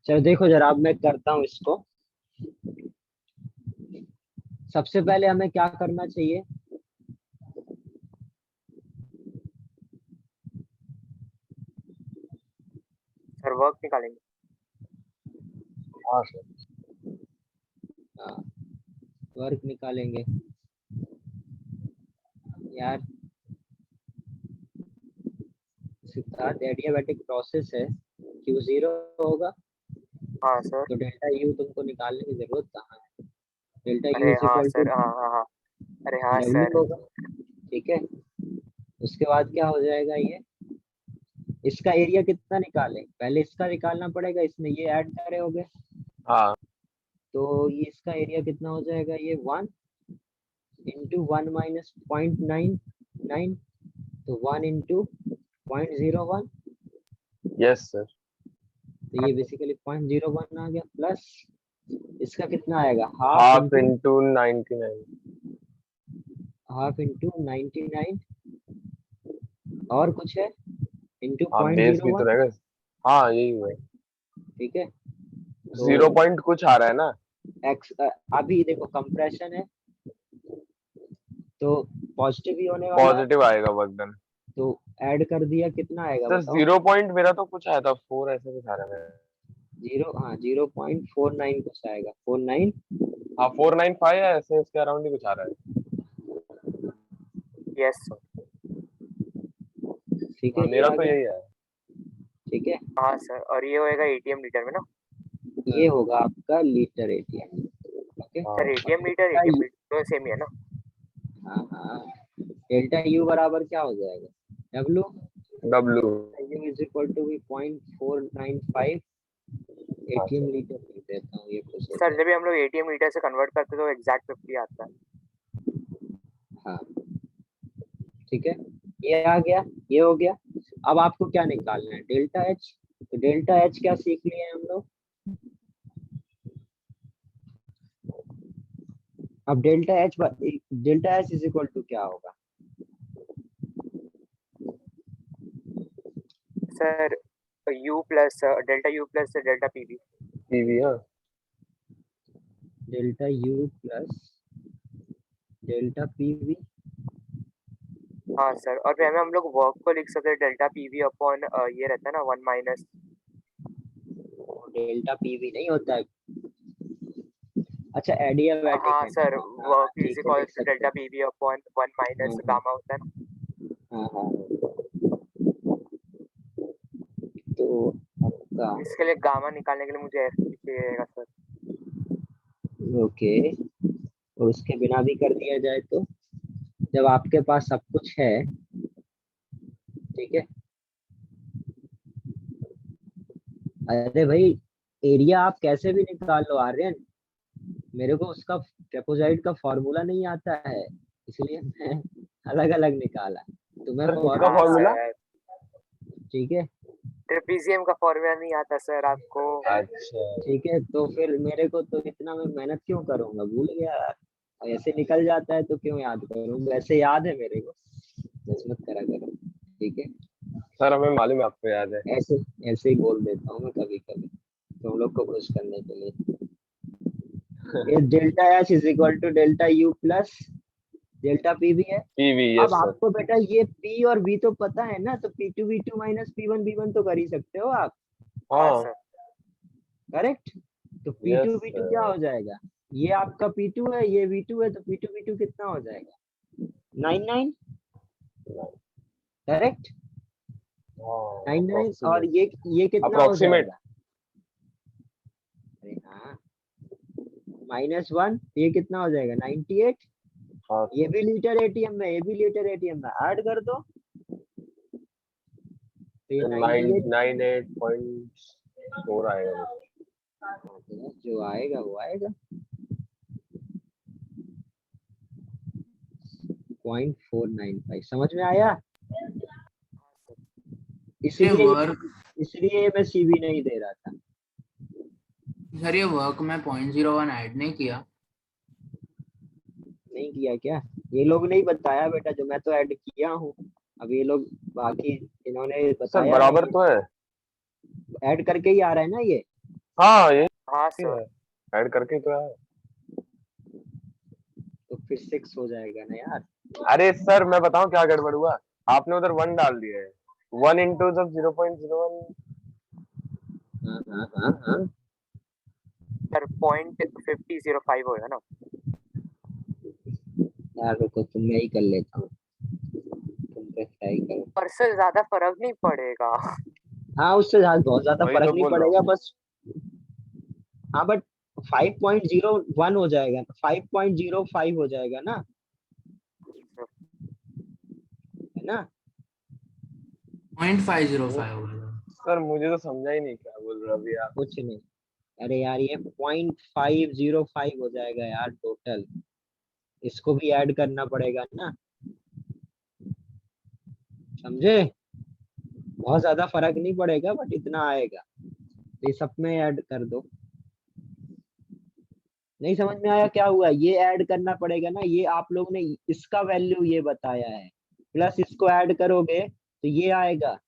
चलो देखो जरा, अब मैं करता हूँ इसको। सबसे पहले हमें क्या करना चाहिए, वर्क निकालेंगे। हाँ सर। हाँ वर्क निकालेंगे यार। सिद्धार्थ एडियाबैटिक प्रोसेस है, क्यू 0 होगा हाँ सर। तो डेल्टा यू तुमको निकालने की जरूरत कहाँ है? डेल्टा यू अरे इज हाँ इक्वल टू सर, हाँ हाँ हाँ, अरे हाँ डब्ल्यू सर। होगा, ठीक है। उसके बाद क्या हो जाएगा, ये इसका एरिया कितना निकालें, पहले इसका निकालना पड़ेगा, इसमें ये ऐड करे हो गए हाँ तो ये इसका एरिया कितना हो जाएगा, ये 1 इंटू 1 माइनस 0.99 तो 1 इंटू 0.01 यस सर। तो ये बेसिकली 0.01 आ गया, प्लस इसका कितना आएगा, half half into 99। Half into 99 और कुछ है इंटू हाँ बेस भी तो 0.01, रहेगा। हाँ यही है। ठीक है। 0 पॉइंट कुछ आ रहा है ना। एक्स अभी देखो कंप्रेशन है तो पॉजिटिव ही होने वाला है, पॉजिटिव आएगा वर्क डन। तो ऐड कर दिया, कितना आएगा सर बताओ। 0 पॉइंट मेरा तो कुछ आया था 4 ऐसे कुछ आ रहा है। 0.49 कुछ आएगा, 49 हाँ 495 है ऐसे इसके अराउंड ही कुछ आ रहा है। Yes sir. ठीक हाँ है, ये मेरा आ तो गया, यही है। ठीक है। हाँ सर, और ये होएगा एटीएम लीटर में ना। ये होगा आपका लीटर एटीएम, ओके। हाँ सर एटीएम लीटर तो सेम ही है ना। हाँ हाँ, डेल्टा यू बराबर क्या हो जाएगा, W W। U is equal to 0.495 ATM litre लिख देता हूँ, ये खुश हो सर जाएगा। जब भी हम लोग एटीएम लीटर से कन्वर्ट करते हैं तो एग्जैक्ट 50 आता है। हाँ ठीक है, ये आ गया, ये हो गया। अब आपको क्या निकालना है, डेल्टा एच। तो डेल्टा एच क्या सीख लिए हम लोग, अब delta H is equal to क्या होगा, sir U plus delta U plus delta PV. PV। हाँ delta U plus delta PV. हाँ सर, और फिर हम लोग वर्क को लिख सकते हैं डेल्टा पीवी अपॉन ये रहता है ना 1 माइनस। डेल्टा पीवी नहीं होता है, अच्छा एडियाबैटिक हाँ है। सर, हाँ, वर्क इज ठीक है, इक्वल लिख टू सकते डेल्टा हैं। पीवी अपॉन 1 माइनस हाँ, गामा होता है ना। हाँ हाँ, तो आपका इसके लिए गामा निकालने के लिए मुझे एफ चाहिएगा सर। ओके, और उसके बिना भी कर दिया जाए तो जब आपके पास सब कुछ है, ठीक है। अरे भाई एरिया आप कैसे भी निकाल लो आर्यन, मेरे को उसका ट्रेपेजॉइड का फॉर्मूला नहीं आता है, इसलिए मैं अलग अलग निकाला, तुम्हें सर किसका हाँ फॉर्मूला। सर, ठीक है, ट्रेपीजियम का फॉर्मूला नहीं आता सर आपको। अच्छा ठीक है, तो फिर मेरे को तो इतना मैं मेहनत क्यों करूंगा, भूल गया यार। ऐसे निकल जाता है तो क्यों याद करूं, वैसे याद है मेरे को, बस मत करा करो, ठीक है। सर हमें मालूम है आपको याद है। ऐसे ऐसे ही बोल देता हूँ मैं कभी कभी तुम लोग को खुश करने के लिए। ये delta H is equal to delta U plus delta P भी है। PV अब यस सर। आपको बेटा ये पी और वी तो पता है ना, तो P2V2 माइनस P1V1 तो कर ही सकते हो आप, हाँ हाँ सर। करेक्ट। तो यस P2V2 क्या हो जाएगा, ये आपका P2 है, ये V2 है, तो P2V2 कितना हो जाएगा, 99, करेक्ट, 99। और ये कितना हो अप्रोक्सीमेट। जाएगा, अरे हाँ -1, ये कितना हो जाएगा 98। हाँ ये भी लीटर एटीएम में, ये भी लीटर एटीएम में, ऐड कर दो तो ये 98 98.4 आएगा। जो आएगा वो आएगा 0.495, समझ में आया। इसलिए वर्क इसलिए मैं सीवी नहीं दे रहा था। सर ये वर्क में 0.01 ऐड नहीं किया। नहीं किया क्या, ये लोग नहीं बताया बेटा, जो मैं तो ऐड किया हूँ, अब ये लोग बाकी इन्होंने सर बताया बराबर तो है। ऐड करके ही आ रहा है ना ये, हाँ ये हाँ है सर। ऐड करके तो है। तो फिर 6 हो जाएगा ना यार। अरे सर मैं बताऊं क्या गड़बड़ हुआ, आपने उधर 1 डाल दिया है। 1 इंटू जब 0.01 हाँ। सर 0.5005 होगा ना? यार रुको, तुम मैं ही कर लेता हूँ, तुम पे ट्राई करो। पर सर ज्यादा फर्क नहीं पड़ेगा। हाँ, उससे बहुत ज्यादा वही फर्क तो नहीं बोल रहा पड़ेगा हूँ। बस। हाँ बट 5.01 हो जाएगा, 5.05 हो जाएगा ना, है ना? 0.505 होगा। सर मुझे तो समझा ही नहीं क्या बोल रहे हो अभी आप। कुछ नहीं। अरे यार ये 0.505 हो जाएगा यार टोटल, इसको भी ऐड करना पड़ेगा ना, समझे? बहुत ज्यादा फर्क नहीं पड़ेगा बट इतना आएगा, तो ये सब में ऐड कर दो। नहीं समझ में आया क्या हुआ? ये ऐड करना पड़ेगा ना, ये आप लोग ने इसका वैल्यू ये बताया है, प्लस इसको ऐड करोगे तो ये आएगा,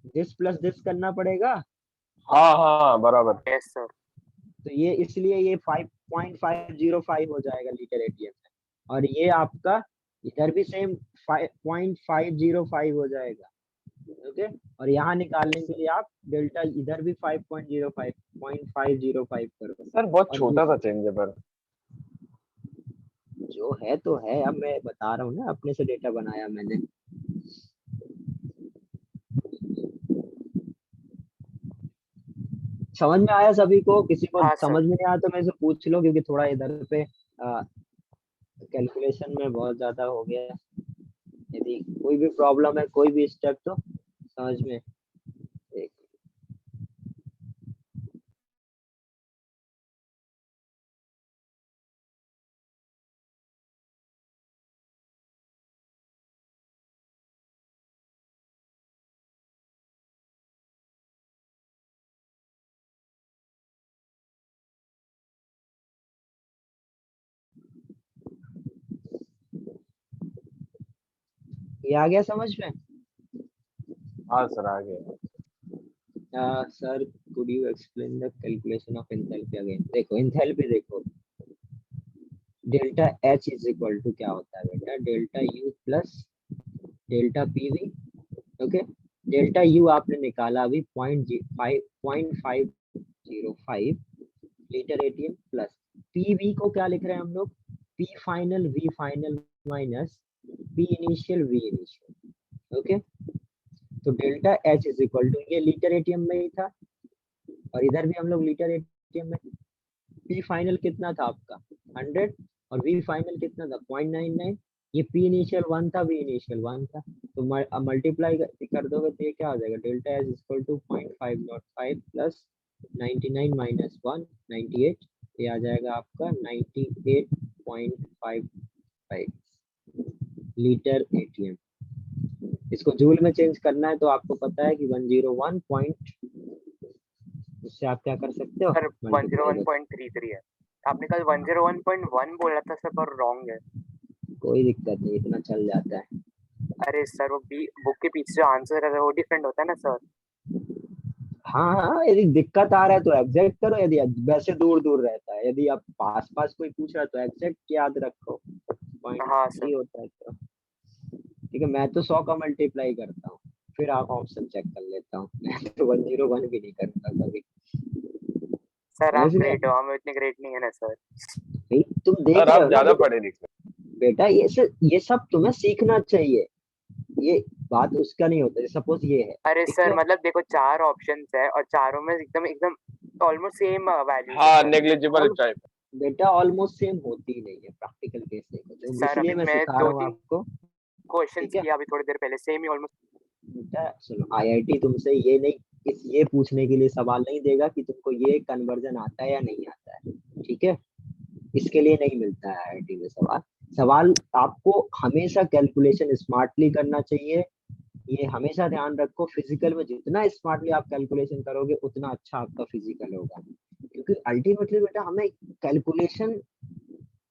दिस प्लस दिस करना पड़ेगा। हाँ हाँ बराबर। Yes sir. तो ये इसलिए ये 5.505 हो जाएगा लीटर एटीएम में, और ये आपका इधर भी सेम 5.505 हो जाएगा। ओके, और यहाँ निकालने के लिए आप डेल्टा इधर भी 5.05 करो। सर बहुत और छोटा सा चेंज है पर। जो है तो है, अब मैं बता रहा हूँ ना, अपने से डेटा बनाया मैंने। समझ में आया सभी को? किसी को हाँ सर। समझ में नहीं आया तो मेरे से पूछ लो, क्योंकि थोड़ा इधर पे कैलकुलेशन में बहुत ज्यादा हो गया है। यदि कोई भी प्रॉब्लम है, कोई भी स्टेप, तो समझ में एक ये आ गया समझ में? हाँ सर आ गया। Sir could you explain the calculation of enthalpy again? देखो एंथैल्पी देखो, delta H is equal to क्या होता है बेटा, delta U plus delta PV. Okay, delta U आपने निकाला अभी 0.505 लीटर एटीएम, प्लस पीवी को क्या लिख रहे हैं हम लोग, P final V final minus P initial V initial. Okay, तो delta H is equal to, ये लीटर एटीएम में ही था और इधर भी हम लोग लीटर एटीएम में, पी फाइनल कितना था आपका 100 और वी फाइनल कितना था 0.99। ये पी इनिशियल 1 था, वी इनिशियल 1 था, तो मल्टीप्लाई कर दोगे तो ये क्या हो जाएगा, delta H equal to 0.505 plus 99 minus 1 98, ये आ जाएगा आपका 98.55 लीटर एटीएम। इसको जूल में चेंज करना है तो आपको पता है कि 101 पॉइंट, उससे आप क्या कर सकते हो, सर मल्टीप्लाई। 101.33 है। आपने कल 101.1 बोला था सर, पर रॉन्ग है। कोई दिक्कत नहीं, इतना चल जाता है। अरे सर वो बुक के पीछे जो आंसर है वो डिफरेंट होता है ना सर। हाँ हाँ, यदि दिक्कत आ रहा है तो एग्जैक्ट करो, यदि वैसे दूर दूर रहता है, यदि आप पास पास कोई पूछ रहा है तो एग्जैक्ट याद रखो, पॉइंट हाँ सर। नहीं होता है तो। ठीक है, मैं तो 100 का मल्टीप्लाई करता हूँ, फिर आप ऑप्शन चेक कर लेता हूँ। मैं तो 101 भी नहीं करता कभी। सर आप समझ गए? ग्रेट हो, हम इतने ग्रेट नहीं है ना सर। भाई, तुम देख सर रहे आप हो ना, ज्यादा देखो पढ़े लिखे। बेटा, ये सब तुम्हें सीखना चाहिए, ये बात उसका नहीं होता। सपोज ये है, अरे ठीक सर है, मतलब देखो 4 ऑप्शंस है और चारों में एकदम एकदम ऑलमोस्ट सेम वैल्यूज हाँ है। नेग्लिजिबल और टाइप। बेटा ऑलमोस्ट सेम होती ही नहीं है, प्रैक्टिकल केस देखो, तो सर इसलिए अभी मैं मैं सिखा रहा हूँ 2-3 आपको। क्वेश्चंस ठीक है किया अभी थोड़ी देर पहले, सेम ही ऑलमोस्ट। बेटा सुनो, आईआईटी तुमसे ये पूछने के लिए सवाल नहीं देगा कि तुमको ये कन्वर्जन आता है या नहीं आता है, ठीक है? इसके लिए नहीं मिलता है आईआईटी में सवाल। सवाल आपको हमेशा कैलकुलेशन स्मार्टली करना चाहिए, ये हमेशा ध्यान रखो। फिजिकल में जितना स्मार्टली आप कैलकुलेशन करोगे उतना अच्छा आपका फिजिकल होगा, क्योंकि अल्टीमेटली बेटा हमें कैलकुलेशन,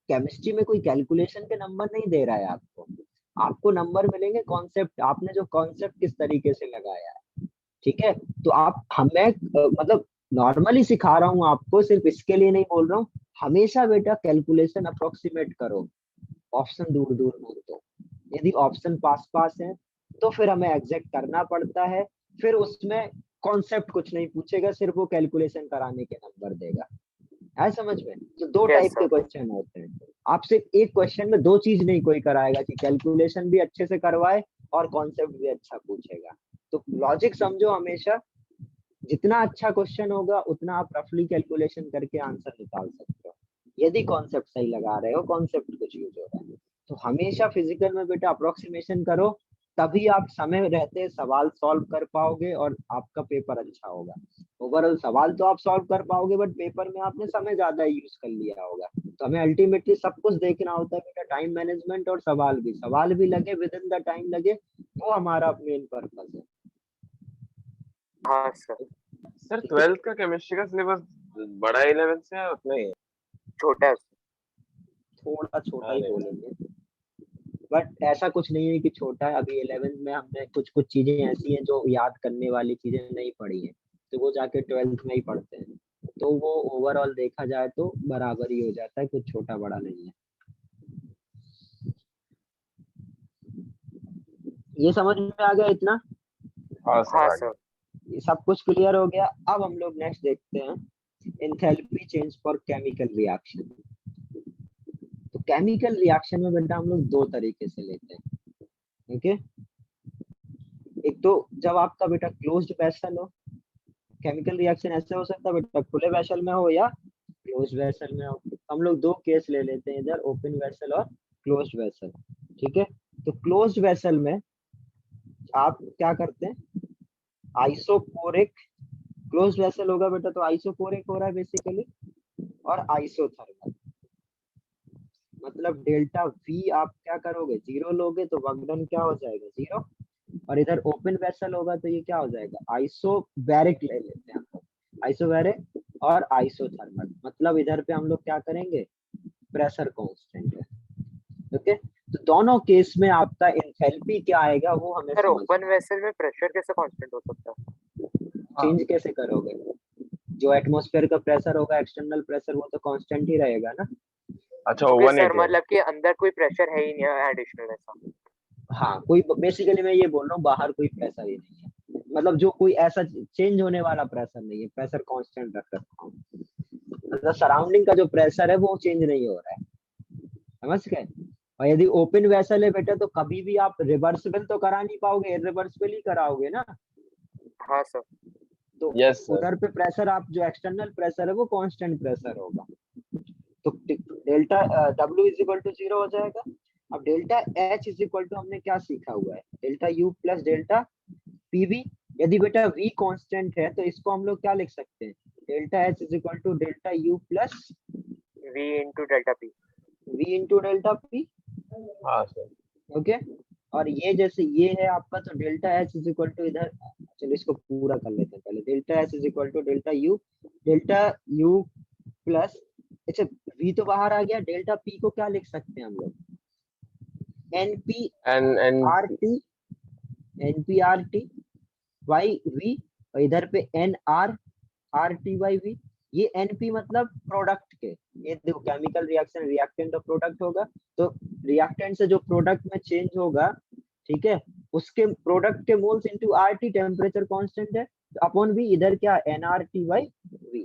केमिस्ट्री में कोई कैलकुलेशन के नंबर नहीं दे रहा है आपको, आपको नंबर मिलेंगे कॉन्सेप्ट, आपने जो कॉन्सेप्ट किस तरीके से लगाया है। ठीक है, तो आप हमें मतलब नॉर्मली सिखा रहा हूँ आपको, सिर्फ इसके लिए नहीं बोल रहा हूँ। हमेशा बेटा कैलकुलेशन अप्रोक्सीमेट करो, ऑप्शन दूर दूर मत दो। यदि ऑप्शन पास पास है तो फिर हमें एग्जैक्ट करना पड़ता है, फिर उसमें कॉन्सेप्ट कुछ नहीं पूछेगा, सिर्फ वो कैलकुलेशन कराने के नंबर देगा। है समझ में? तो दो Yes, टाइप के sir. क्वेश्चन होते हैं। आपसे एक क्वेश्चन में दो चीज नहीं कोई कराएगा कि कैलकुलेशन भी अच्छे से करवाए और कॉन्सेप्ट भी अच्छा पूछेगा। तो लॉजिक समझो हमेशा, जितना अच्छा क्वेश्चन होगा उतना आप रफली कैलकुलेशन करके आंसर निकाल सकते हो, यदि कॉन्सेप्ट सही लगा रहे हो, कॉन्सेप्ट कुछ यूज हो रहा है। तो हमेशा फिजिकल में बेटा अप्रोक्सीमेशन करो, तभी आप समय रहते सवाल सॉल्व कर पाओगे और आपका पेपर अच्छा होगा। ओवरऑल सवाल तो आप सॉल्व कर पाओगे, बट पेपर में आपने समय ज्यादा यूज कर लिया होगा। तो हमें अल्टीमेटली सब कुछ देखना होता है बेटा, टाइम मैनेजमेंट और सवाल भी लगे विद इन द टाइम लगे, वो हमारा मेन पर्पस है। हाँ सर, सर 12th का केमिस्ट्री का सिलेबस बड़ा 11th से है उतना ही है? छोटा है उससे। थोड़ा छोटा ही अरे बोलेंगे, बट ऐसा कुछ नहीं है कि छोटा है। अभी 11th में हमने कुछ कुछ चीजें ऐसी हैं जो याद करने वाली चीजें नहीं पढ़ी हैं, तो वो जाके 12th में ही पढ़ते हैं। तो वो ओवरऑल देखा जाए तो बराबर ही हो जाता है, कुछ छोटा बड़ा नहीं है। ये समझ में आ गया इतना? हाँ हाँ सर सर, ये सब कुछ क्लियर हो गया। अब हम लोग नेक्स्ट देखते हैं enthalpy change for chemical reaction. तो केमिकल रिएक्शन में बेटा हम लोग दो तरीके से लेते हैं। ओके, एक तो जब आपका बेटा क्लोज्ड वेसल हो, केमिकल रिएक्शन ऐसे हो सकता है बेटा खुले वेसल में हो या क्लोज्ड वेसल में हो। हम लोग दो केस ले लेते हैं, इधर ओपन वेसल और क्लोज्ड वेसल। ठीक है, तो क्लोज्ड वेसल में आप क्या करते हैं, आइसोकोरिक, क्लोज्ड वेसल होगा बेटा तो आइसोकोरिक हो रहा है बेसिकली, और आइसोथर्मल। मतलब डेल्टा वी आप क्या करोगे, जीरो लोगे तो वर्क डन क्या हो जाएगा, जीरो। और इधर ओपन वेसल होगा तो ये क्या हो जाएगा, आइसोबैरिक ले लेते हैं हम लोग, आइसोबैरिक और आइसोथर्मल। मतलब इधर पे हम लोग क्या करेंगे, प्रेशर कांस्टेंट है। ओके, तो दोनों केस में आपका एंथैल्पी क्या आएगा वो हमें सर समझना ओपन है। वेसल में प्रेशर कैसे कांस्टेंट हो सकता है? चेंज कैसे करोगे, जो एटमॉस्फेयर का प्रेशर होगा एक्सटर्नल प्रेशर वो तो कांस्टेंट ही रहेगा ना। अच्छा ओके ओवन सर, एट है। मतलब कि अंदर कोई प्रेशर है ही नहीं है एडिशनल ऐसा? हाँ, कोई बेसिकली मैं ये बोल रहा हूँ बाहर कोई प्रेशर ही नहीं है, मतलब जो कोई ऐसा चेंज होने वाला प्रेशर नहीं है, प्रेशर कांस्टेंट रख रखा हूँ। मतलब सराउंडिंग का जो प्रेशर है वो चेंज नहीं हो रहा है, समझ गए। और यदि ओपन वेसल है बेटा तो कभी भी आप रिवर्सिबल तो करा नहीं पाओगे, इरिवर्सिबल ही कराओगे ना। हाँ सर। तो यस सर। उधर पे प्रेशर आप जो एक्सटर्नल प्रेशर है वो कांस्टेंट प्रेशर होगा। तो delta W is equal to 0 हो जाएगा। अब delta H is equal to हमने क्या सीखा हुआ है, delta U plus delta PV। यदि बेटा V कांस्टेंट है तो इसको हम लोग क्या लिख सकते हैं, delta H is equal to delta U plus V into delta P। V into delta P। हाँ सर। ओके, और ये जैसे ये है आपका, तो delta H is equal to इधर, चलो इसको पूरा कर लेते हैं पहले। Delta H is equal to delta U plus, अच्छा V तो बाहर आ गया, डेल्टा P को क्या लिख सकते हैं हम लोग, NP N RT by V, और इधर पे NR RT बाई V। ये NP मतलब प्रोडक्ट के, ये देखो केमिकल रिएक्शन रिएक्टेंट और प्रोडक्ट होगा, तो रिएक्टेंट से जो प्रोडक्ट में चेंज होगा, ठीक है, उसके प्रोडक्ट के moles into RT temperature constant है, तो अपॉन V इधर क्या NRT बाई V।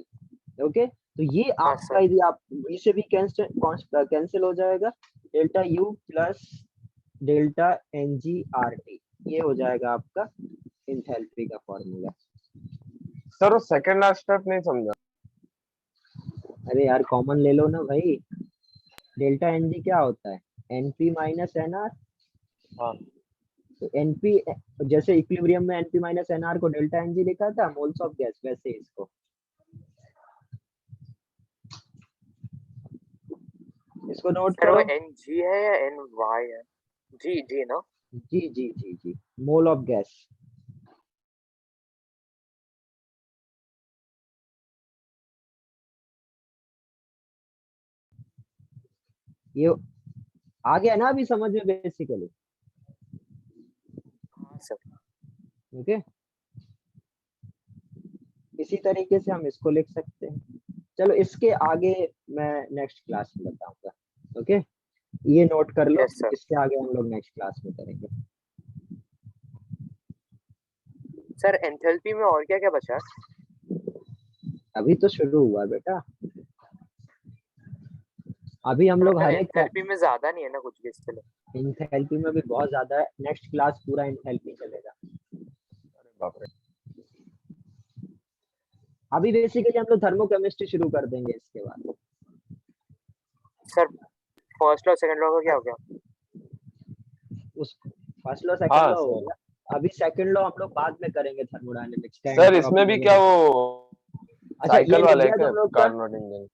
ओके, तो ये हाँ आपका सर। यदि आप V से भी कैंसिल हो जाएगा, delta U plus delta NGRT, ये हो जाएगा आपका एंथैल्पी का फॉर्मूला। सर वो सेकंड लास्ट स्टेप नहीं समझा। अरे यार कॉमन ले लो ना भाई, डेल्टा NG क्या होता है, NP माइनस NR। हाँ तो NP जैसे इक्विलिब्रियम में NP माइनस NR को डेल्टा NG लिखा था मोल्स ऑफ गैस, वैसे इसको नोट सर वो करो। NG है या NY है? जी ना। जी, मोल ऑफ गैस। ये आ गया ना अभी समझ में बेसिकली। हाँ सर। ओके, इसी तरीके से हम इसको लिख सकते हैं। चलो इसके आगे मैं नेक्स्ट क्लास में बताऊंगा। ओके, ये नोट कर लो, यस सर। इसके आगे हम लोग नेक्स्ट क्लास में करेंगे। सर एंथैल्पी में और क्या क्या बचा है? अभी तो शुरू हुआ बेटा, अभी हम लोग हर एक एंथैल्पी में ज्यादा नहीं है ना कुछ भी इसके लिए। एंथैल्पी में भी बहुत ज्यादा है, नेक्स्ट क्लास पूरा एंथैल्पी चलेगा। अरे बाप रे। अभी बेसिकली हम लोग थर्मोकेमिस्ट्री शुरू कर देंगे इसके बाद। Sir first law second law का क्या हो गया? उस फर्स्ट लॉ सेकंड हाँ लॉ हो सर। गया, अभी सेकंड लॉ हम लोग बाद में करेंगे थर्मोडायनेमिक्स। सर इसमें भी क्या वो अच्छा ये साइकिल लिख वाला है गया क्या, तुम लोग का? Carnot engine?